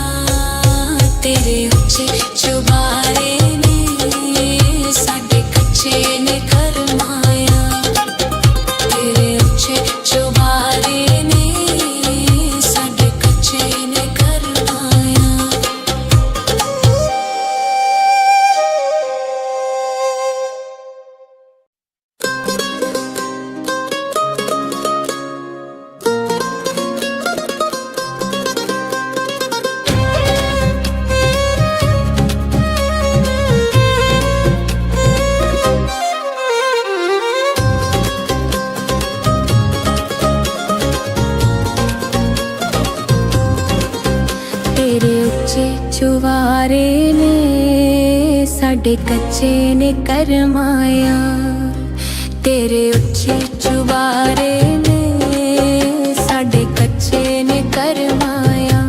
ਤੇਰੇ ਉੱਚੇ ਚੁਬਾਰੇ ਨੇ ਸਾਡੇ ਕੱਚੇ ਨੇ ਕਰਮਾਇਆ ਤੇਰੇ ਉੱਚੇ ਚੁਬਾਰੇ ਨੇ ਸਾਡੇ ਕੱਚੇ ਨੇ ਕਰਮਾਇਆ ਉੱਚੇ ਚੁਬਾਰੇ ਨੇ ਸਾਡੇ ਕੱਚੇ ਨੇ ਕਰਮਾਇਆ ਤੇਰੇ ਉੱਚੇ ਚੁਬਾਰੇ ਨੇ ਸਾਡੇ ਕੱਚੇ ਨੇ ਕਰਮਾਇਆ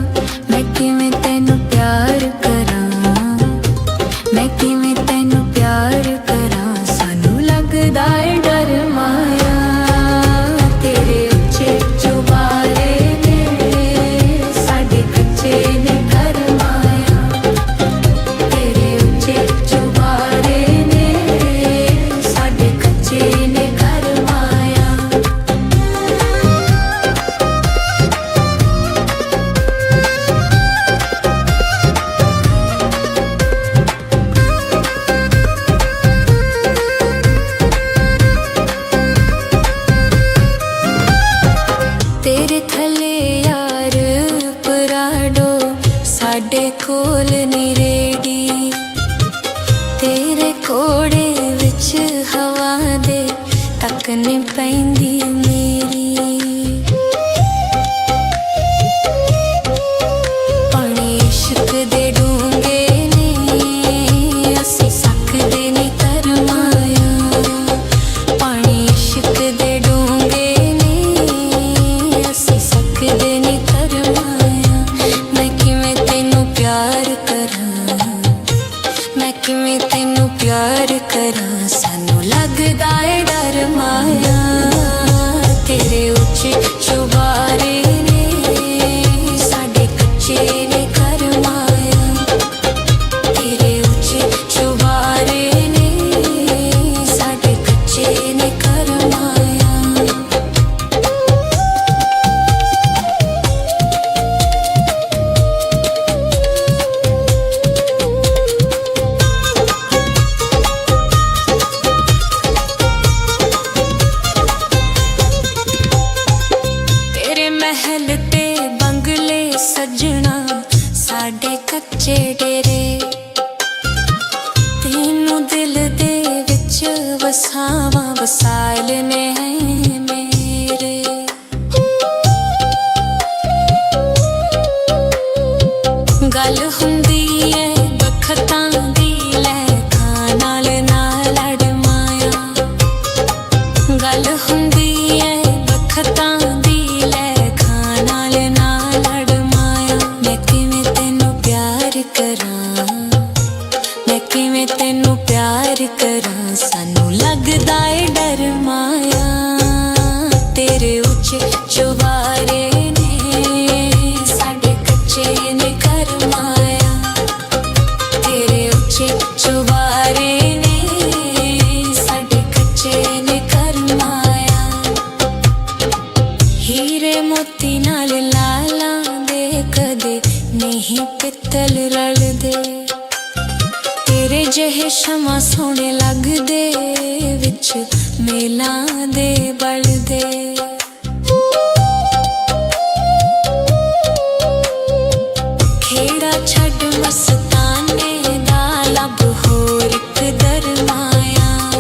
ਮੈਂ ਕਿਵੇਂ ਤੈਨੂੰ ਪਿਆਰ ਕਰਾਂ ਮੈਂ ਕਿਵੇਂ ਤੈਨੂੰ ਪਿਆਰ ਕਰਾਂ ਸਾਨੂੰ ਲੱਗਦਾ ਏ ਡਰ ਮਾਇਆ ਤੇਰੇ ਉੱਚੇ ਚੁਬਾਰੇ ਨੇ ਸਾਡੇ ਕੱਚੇ ਨੇ ਕਰਮਾਇਆ ਤੇਰੇ ਉੱਚੇ ਚੁਬਾਰੇ ਨੇ ਸਾਡੇ ਕੱਚੇ ਨੇ ਕਰਮਾਇਆ ਤੇਰੇ ਥੱਲੇ ਯਾਰ ਪਰਾਡੋ ਸਾਡੇ ਕੋਲ ਨੀ ਰੇੜੀ ਤੇਰੇ ਕੋੜੇ ਵਿੱਚ ਹਵਾ ਦੇ ਤੱਕ ਨੀ ਪੈਂਦੀ ਮੇਰੀ ਪਾਣੀ ਇਸ਼ਕ ਦੇ ਡੂੰਘੇ ਨੇ ਅਸੀਂ ਸਕਦੇ ਨੀ ਕਰਮਾਇਆ ਪਾਣੀ ਇਸ਼ਕ ਦੇ ਡੂੰਘੇ ਨੇ ਅਸੀਂ ਸਕਦੇ ਨੀ ਕਰਮਾਇਆ ਮੈਂ ਕਿਵੇਂ ਤੈਨੂੰ ਪਿਆਰ ਕਰਾਂ ਮੈਂ ਕਿਵੇਂ ਤੈਨੂੰ ਪਿਆਰ ਕਰਾਂ ਸਾਨੂੰ ਲੱਗਦਾ ਏ ਡਰ ਮਾਇਆ ਤੇਰੇ ਉੱਚੇ ਚੁਬਾਰੇ ਨੇ ਸਾਡੇ ਕੱਚੇ ਨੇ ਕਰਮਾਇਆ ਤੇਰੇ ਉੱਚੇ ਚੁਬਾਰੇ ਨੇ ਸਾਡੇ ਕੱਚੇ ਨੇ ਕਰਮਾਇਆ ਤੇਰੇ ਮਹਿਲ ਤੇ ਬੰਗਲੇ ਸਜਣਾ ਸਾਡੇ ਕੱਚੇ ਡੇਰੇ ਤੈਨੂੰ ਦਿਲ ਦੇ ਵਿੱਚ ਵਸਾਵਾਂ ਵਸਾਲ ਨੇ ਮੇਰੇ ਗੱਲ ਹੁੰਦੀ ਏ ਬਖਤਾਂ ਦੀ ਲੈ ਖਾਂ ਨਾਲ ਲੜ ਮਾਇਆ ਗੱਲ ਹੁੰਦੀ ਏ ਬਖਤਾਂ ਦੀ ਲੈ ਖਾਂ ਨਾਲ ਲੜ ਮਾਇਆ ਮੈਂ ਕਿਵੇਂ ਤੈਨੂੰ ਪਿਆਰ ਕਰਾਂ ਮੈਂ ਕਿਵੇਂ ਤੈਨੂੰ ਪਿਆਰ ਕਰਾਂ ਸਾਨੂੰ ਲੱਗਦਾ ਏ ਡਰ ਮਾਇਆ ਤੇਰੇ ਉੱਚੇ ਚੁਬਾਰੇ ਨੇ ਸਾਡੇ ਕੱਚੇ ਨੇ ਕਰਮਾਇਆ ਤੇਰੇ ਉੱਚੇ ਚੁਬਾਰੇ ਨੇ ਸਾਡੇ ਕੱਚੇ ਨੇ ਕਰਮਾਇਆ ਹੀਰੇ ਮੋਤੀ ਨਾਲ ਲਾਲਾਂ ਦੇ ਕਦੇ ਨਹੀਂ ਪਿੱਤਲ ਰਲਦੇ ਤੇਰੇ ਜਿਹੇ ਸ਼ਮਾ ਸੋਹਣੇ ਲੱਗਦੇ ਵਿੱਚ ਮੇਲਾਂ ਦੇ ਬਲਦੇ ਖੇੜਾ ਛੱਡ ਮਸਤਾਨੇ ਦਾ ਲੱਭ ਹੋਰ ਇੱਕ ਦਰਮਾਇਆ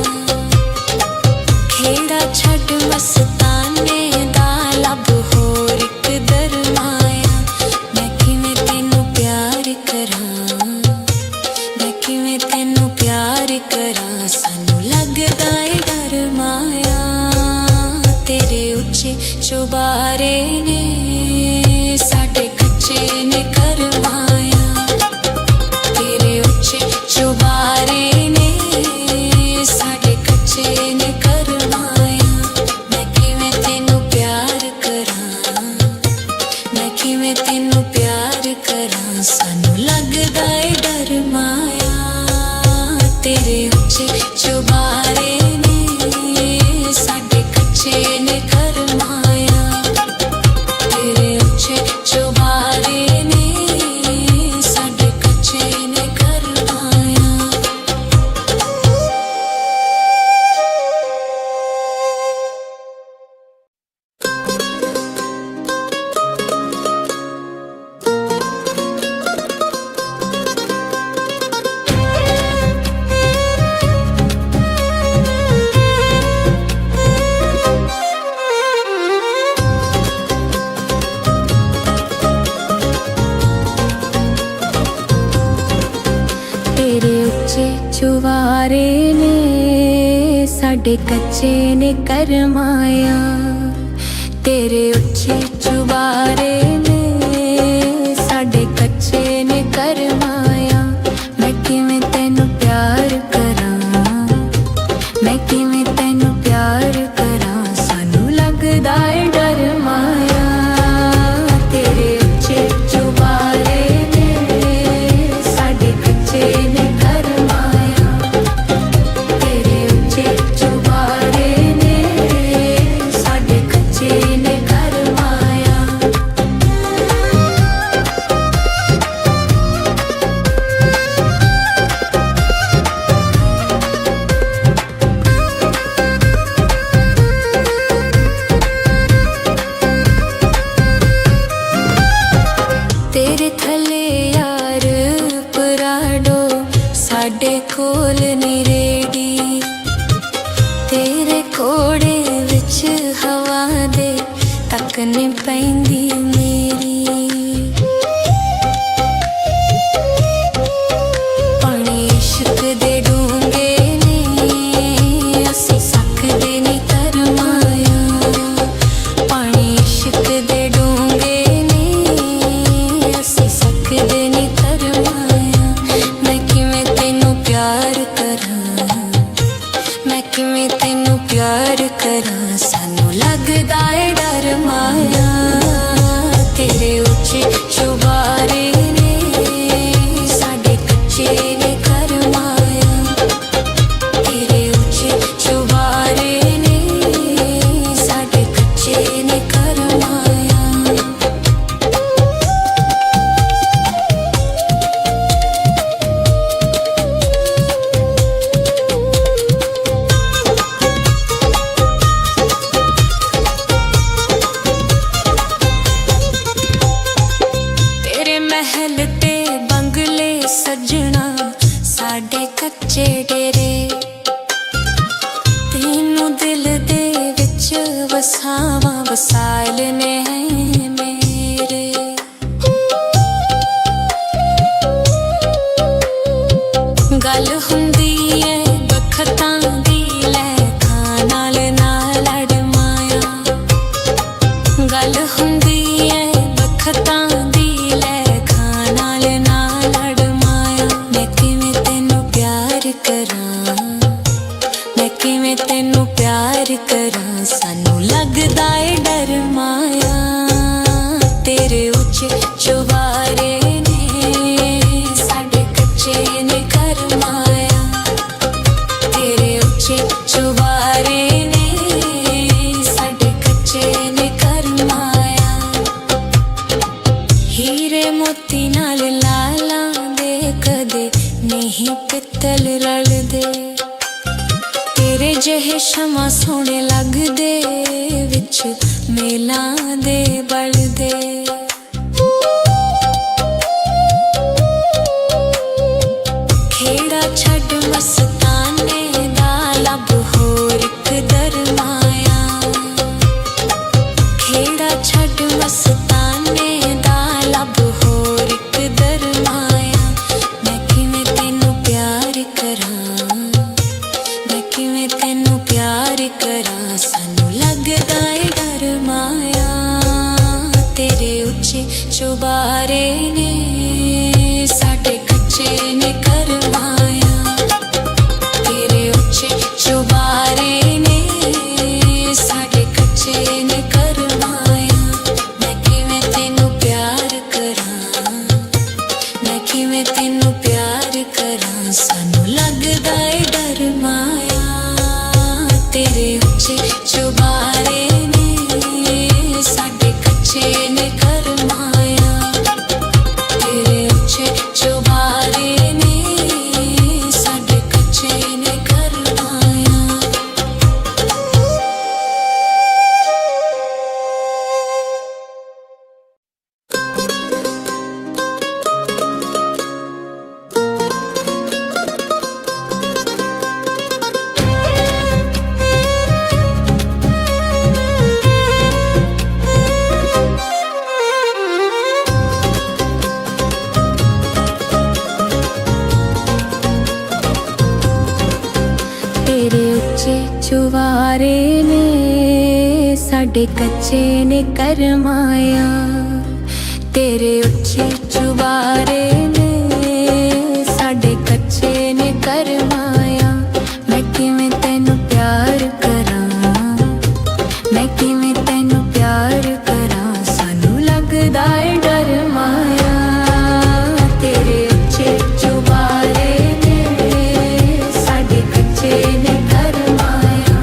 ਖੇੜਾ ਛੱਡ ਮਸਤਾਨੇ ਦਾ ਲੱਭ ਹੋਰ ਇੱਕ ਦਰਮਾਇਆ ਮੈਂ ਕਿਵੇਂ ਤੈਨੂੰ ਪਿਆਰ ਕਰਾਂ ਮੈਂ ਕਿਵੇਂ ਤੈਨੂੰ ਪਿਆਰ ਕਰਾਂ ਸਾਨੂੰ ਲੱਗਦਾ ਏ ਡਰ ਮਾਇਆ ਤੇਰੇ ਉੱਚੇ ਚੁਬਾਰੇ ਨੇ ਸਾਡੇ ਕੱਚੇ ਨੇ ਕਰਮਾਇਆ ਤੇਰੇ ਉੱਚੇ ਚੁਬਾਰੇ ਨੇ ਸਾਡੇ ਕੱਚੇ ਨੇ ਕਰਮਾਇਆ ਮੈਂ ਕਿਵੇਂ ਤੈਨੂੰ ਪਿਆਰ ਕਰਾਂ ਮੈਂ ਕਿਵੇਂ ਤੈਨੂੰ ਪਿਆਰ ਕਰਾਂ ਸਾਨੂੰ ਲੱਗਦਾ ਏ ਡਰ ਮਾਇਆ ਤੇਰੇ ਉੱਚੇ ਚੁਬਾਰੇ ਨੇ ਸਾਡੇ ਕੱਚੇ ਨੇ ਕਰਮਾਇਆ ਤੇਰੇ ਉੱਚੇ ਚੁਬਾਰੇ ਨੇ ਸਾਡੇ ਕੱਚੇ ਨੇ ਕਰਮਾਇਆ ਚੁਬਾਰੇ ਨੇ ਸਾਡੇ ਕੱਚੇ ਨੇ ਕਰਮਾਇਆ ਤੇਰੇ ਉੱਚੇ ਚੁਬਾਰੇ ਨੇ ਸਾਡੇ ਕੱਚੇ ਨੇ ਕਰਮਾਇਆ ਮੈਂ ਕਿਵੇਂ ਤੈਨੂੰ ਪਿਆਰ ਕਰਾਂ ਮੈਂ ਕਿਵੇਂ ਤੈਨੂੰ ਪਿਆਰ ਕਰਾਂ ਸਾਨੂੰ ਲੱਗਦਾ ਏ ਡਰ ਮਾਇਆ ਤੇਰੇ ਉੱਚੇ ਚੁਬਾਰੇ ਨੇ ਸਾਡੇ ਕੱਚੇ ਨੇ ਕਰਮਾਇਆ ਤੇਰੇ ਉੱਚੇ ਚੁਬਾਰੇ ਨੇ ਸਾਡੇ ਕੱਚੇ ਨੇ ਕਰਮਾਇਆ ਤੇਰੇ ਥੱਲੇ ਯਾਰ ਪਰਾਡੋ ਸਾਡੇ ਕੋਲ ਨੀ ਰੇੜੀ ਤੇਰੇ ਕੋੜੇ ਵਿੱਚ ਹਵਾ ਦੇ ਤੱਕ ਨੀ ਪੈਂਦੀ ਮੇਰੀ ਪਾਣੀ ਇਸ਼ਕ ਦੇ ਡੂੰਘੇ ਨੇ ਅਸੀਂ ਸਕਦੇ ਨੀ ਤਰਮਾਇਆ ਪਾਣੀ ਇਸ਼ਕ ਦੇ ਡੂੰਘੇ ਨੇ ਅਸੀਂ ਸਕਦੇ ਨੀ ਤਰਮਾਇਆ ਮੈਂ ਕਿਵੇਂ ਤੈਨੂੰ ਪਿਆਰ ਕਰਾਂ ਮੈਂ ਕਿਵੇਂ ਤੈਨੂੰ ਪਿਆਰ ਕਰਾਂ ਸਾਨੂੰ ਲੱਗਦਾ ਏ ਡਰ ਮਾਇਆ ਤੇਰੇ ਉੱਚੇ ਚੁਬਾਰੇ ਨੇ ਸਾਡੇ ਕੱਚੇ ਨੇ ਕਰਮਾਇਆ ਤੇਰੇ ਉੱਚੇ ਚੁਬਾਰੇ ਨੇ ਸਾਡੇ ਕੱਚੇ ਨੇ ਕਰਮਾਇਆ ਤੇਰੇ ਮਹਿਲ ਤੇ ਬੰਗਲੇ ਸਜਣਾ ਸਾਡੇ ਕੱਚੇ ਡੇਰੇ ਤੈਨੂੰ ਦਿਲ ਦੇ ਵਿੱਚ ਵਸਾਵਾਂ ਵਸਾਲ ਨੇ ਮੇਰੇ ਗੱਲ ਹੁੰਦੀ ਏ ਬਖਤਾਂ ਦੀ ਲੈ ਖਾਂ ਨਾਲ ਨਾ ਲੜ ਮਾਇਆ ਗੱਲ ਹੁੰਦੀ ਏ ਬਖਤਾਂ ਦੀ ਲੈ ਖਾਂ ਨਾਲ ਨਾ ਲੜ ਮਾਇਆ ਮੈਂ ਕਿਵੇਂ ਤੈਨੂੰ ਪਿਆਰ ਕਰਾਂ ਮੈਂ ਕਿਵੇਂ ਤੈਨੂੰ ਪਿਆਰ ਕਰਾਂ ਸਾਨੂੰ ਲੱਗਦਾ ਏ ਡਰ ਮਾਇਆ ਤੇਰੇ ਉੱਚੇ ਚੁਬਾਰੇ ਨੇ ਸਾਡੇ ਕੱਚੇ ਨੇ ਕਰਮਾਇਆ ਤੇਰੇ ਉੱਚੇ ਚੁਬਾਰੇ ਨੇ ਸਾਡੇ ਕੱਚੇ ਨੇ ਕਰਮਾਇਆ ਹੀਰੇ ਮੋਤੀ ਨਾਲ ਲਾਲਾਂ ਦੇ ਕਦੇ ਨਹੀਂ ਪਿੱਤਲ ਰਲਦੇ ਤੇਰੇ ਜਿਹੇ ਸ਼ਮਾ ਸੋਹਣੇ ਲੱਗਦੇ ਵਿੱਚ ਮੇਲਾਂ ਦੇ ਬਲਦੇ ਖੇੜਾ ਛੱਡ ਮਸਤਾਨੇ ਦਾ ਲੱਭ ਹੋਰ ਇੱਕ ਦਰਮਾਇਆ ਖੇੜਾ ਛੱਡ ਮਸਤਾਨੇ ਦਾ ਲੱਭ ਹੋਰ ਇੱਕ ਦਰਮਾਇਆ ਮੈਂ ਕਿਵੇਂ ਤੈਨੂੰ ਪਿਆਰ ਕਰਾਂ ਮੈਂ ਕਿਵੇਂ ਤੈਨੂੰ ਪਿਆਰ ਕਰਾਂ ਸਾਨੂੰ ਲੱਗਦਾ ਏ ਡਰ ਮਾਇਆ ਤੇਰੇ ਉੱਚੇ ਚੁਬਾਰੇ ਨੇ ਸਾਡੇ ਕੱਚੇ ਨੇ ਕਰਮਾਇਆ ਤੇਰੇ ਉੱਚੇ ਚੁਬਾਰੇ ਨੇ ਸਾਡੇ ਕੱਚੇ ਨੇ ਕਰਮਾਇਆ ਮੈਂ ਕਿਵੇਂ ਤੈਨੂੰ ਪਿਆਰ ਕਰਾਂ ਮੈਂ ਕਿਵੇਂ ਤੈਨੂੰ ਪਿਆਰ ਕਰਾਂ ਸਾਨੂੰ ਲੱਗਦਾ ਏ ਡਰ ਮਾਇਆ ਤੇਰੇ ਉੱਚੇ ਚੁਬਾਰੇ ਨੇ ਸਾਡੇ ਕੱਚੇ ਨੇ ਕਰਮਾਇਆ ਚੁਵਾਰੇ ਨੇ ਸਾਡੇ ਕੱਚੇ ਨੇ ਕਰਮਾਇਆ ਤੇਰੇ ਉੱਚੇ ਚੁਬਾਰੇ ਨੇ ਸਾਡੇ ਕੱਚੇ ਨੇ ਕਰਮਾਇਆ ਮੈਂ ਕਿਵੇਂ ਤੈਨੂੰ ਪਿਆਰ ਕਰਾਂ ਮੈਂ ਕਿਵੇਂ ਤੈਨੂੰ ਪਿਆਰ ਕਰਾਂ ਸਾਨੂੰ ਲੱਗਦਾ ਏ ਡਰ ਮਾਇਆ ਤੇਰੇ ਉੱਚੇ ਚੁਬਾਰੇ ਨੇ ਸਾਡੇ ਕੱਚੇ ਨੇ ਕਰਮਾਇਆ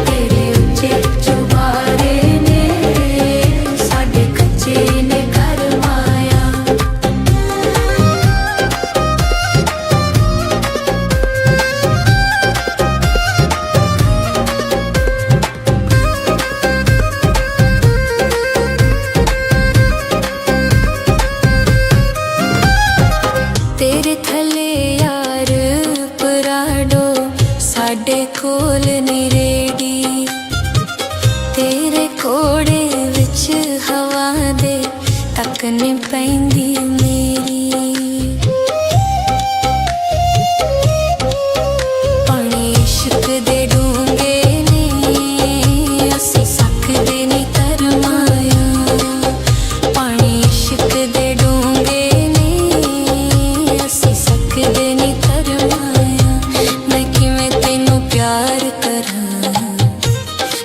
ਤੇਰੇ ਉੱਚੇ ਚੁਬਾਰੇ ਨੇ ਸਾਡੇ ਕੱਚੇ ਨੇ ਕਰਮਾਇਆ ਤੇਰੇ ਥੱਲੇ ਯਾਰ ਪਰਾਡੋ ਸਾਡੇ ਕੋਲ ਨੀ ਰੇੜੀ ਤੇਰੇ ਕੋੜੇ ਵਿੱਚ ਹਵਾ ਦੇ ਤੱਕ ਨੀ ਪੈਂਦੀ ਮੇਰੀ ਪਾਣੀ ਇਸ਼ਕ ਦੇ ਡੂੰਘੇ ਨੇ ਅਸੀਂ ਸਕਦੇ ਨੀ ਕਰਮਾਇਆ ਪਾਣੀ ਇਸ਼ਕ ਦੇ ਡੂੰਘੇ ਨੇ ਅਸੀਂ ਸਕਦੇ ਨੀ ਕਰਮਾਇਆ ਮੈਂ ਕਿਵੇਂ ਤੈਨੂੰ ਪਿਆਰ ਕਰਾਂ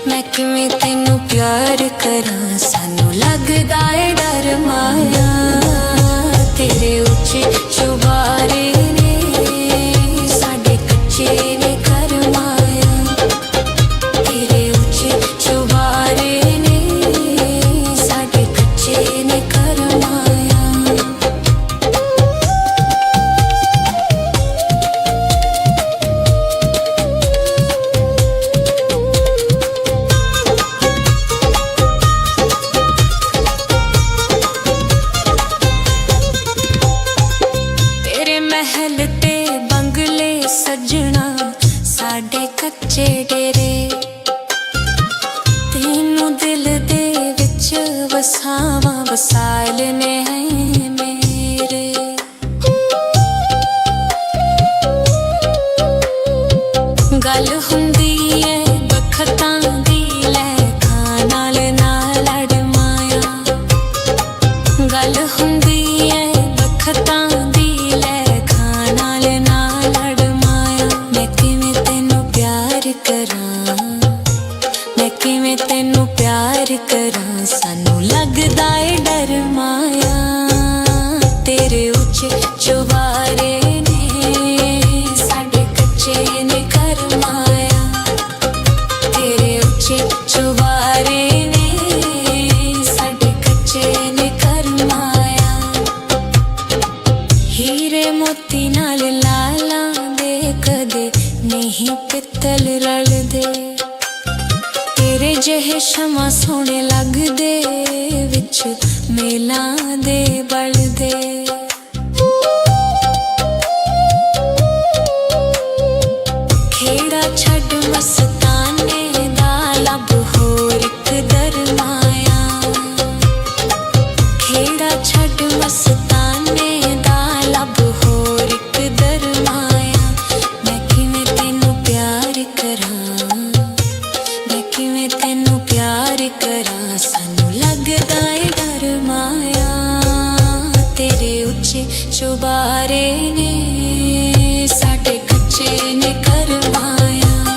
ਮੈਂ ਕਿਵੇਂ ਤੈਨੂੰ ਪਿਆਰ ਕਰਾਂ ਸਾਨੂੰ ਲੱਗਦਾ ਏ ਡਰ ਮਾਇਆ ਤੇਰੇ ਉੱਚੇ ਚੁਬਾਰੇ ਨੇ ਸਾਡੇ ਕੱਚੇ ਨੇ ਕਰਮਾਇਆ ਤੇਰੇ ਉੱਚੇ ਚੁਬਾਰੇ ਨੇ ਸਾਡੇ ਕੱਚੇ ਨੇ ਕਰਮਾਇਆ ਤੇਰੇ ਮਹਿਲ ਤੇ ਬੰਗਲੇ ਸਜਣਾ ਸਾਡੇ ਕੱਚੇ ਡੇਰੇ ਤੈਨੂੰ ਦਿਲ ਦੇ ਵਿੱਚ ਵਸਾਵਾਂ ਵਸਾਲ ਨੇ ਹੈ ਮੇਰੇ ਗੱਲ ਹੁੰਦੀ ਏ ਬਖਤਾਂ ਦੀ ਲੈ ਖਾਂ ਨਾਲ ਨਾ ਲੜ ਮਾਇਆ ਗੱਲ ਹੁੰਦੀ ਏ ਬਖਤਾਂ ਦੀ ਲੈ ਖਾਂ ਨਾਲ ਨਾ ਲੜ ਮਾਇਆ ਮੈਂ ਕਿਵੇਂ ਤੈਨੂੰ ਪਿਆਰ ਕਰਾਂ ਮੈਂ ਕਿਵੇਂ ਤੈਨੂੰ ਪਿਆਰ ਕਰਾਂ ਸਾਨੂੰ ਲੱਗਦਾ ਏ ਡਰ ਮਾਇਆ ਤੇਰੇ ਉੱਚੇ ਚੁਬਾਰੇ ਨੇ ਸਾਡੇ ਕੱਚੇ ਨੇ ਕਰਮਾਇਆ ਤੇਰੇ ਉੱਚੇ ਚੁਬਾਰੇ ਨੇ ਸਾਡੇ ਕੱਚੇ ਨੇ ਕਰਮਾਇਆ ਹੀਰੇ ਮੋਤੀ ਨਾਲ ਲਾਲਾਂ ਦੇ ਕਦੇ ਨਹੀਂ ਪਿੱਤਲ ਰਲਦੇ ਤੇਰੇ ਜਿਹੇ ਸ਼ਮਾ ਸੋਹਣੇ ਲੱਗਦੇ ਵਿੱਚ ਮੇਲਾਂ ਦੇ ਬਲਦੇ ਖੇੜਾ ਛੱਡ ਮਸਤਾਨੇ ਦਾ ਲੱਭ ਹੋਰ ਇੱਕ ਦਰਮਾਇਆ ਖੇੜਾ ਛੱਡ ਮਸਤਾਨੇ ਦਾ ਲੱਭ ਹੋਰ ਇੱਕ ਦਰਮਾਇਆ ਮੈਂ ਕਿਵੇਂ ਤੈਨੂੰ ਪਿਆਰ ਕਰਾਂ ਮੈਂ ਕਿਵੇਂ ਤੈਨੂੰ ਪਿਆਰ ਕਰਾਂ ਸਾਨੂੰ ਲੱਗਦਾ ਏ ਡਰ ਮਾਇਆ ਤੇਰੇ ਉੱਚੇ ਚੁਬਾਰੇ ਨੇ ਸਾਡੇ ਕੱਚੇ ਨੇ ਕਰਮਾਇਆ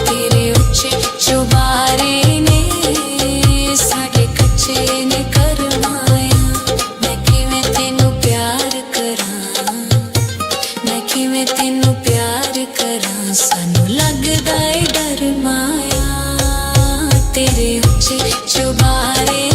ਤੇਰੇ ਉੱਚੇ ਚੁਬਾਰੇ ਨੇ ਸਾਡੇ ਕੱਚੇ ਨੇ ਕਰਮਾਇਆ ਮੈਂ ਕਿਵੇਂ ਤੈਨੂੰ ਪਿਆਰ ਕਰਾਂ ਮੈਂ ਕਿਵੇਂ ਤੈਨੂੰ ਪਿਆਰ ਕਰਾਂ ਸਾਨੂੰ ਲੱਗਦਾ ਏ ਡਰ ਮਾਇਆ ਤੇਰੇ ਉੱਚੇ ਚੁਬਾਰੇ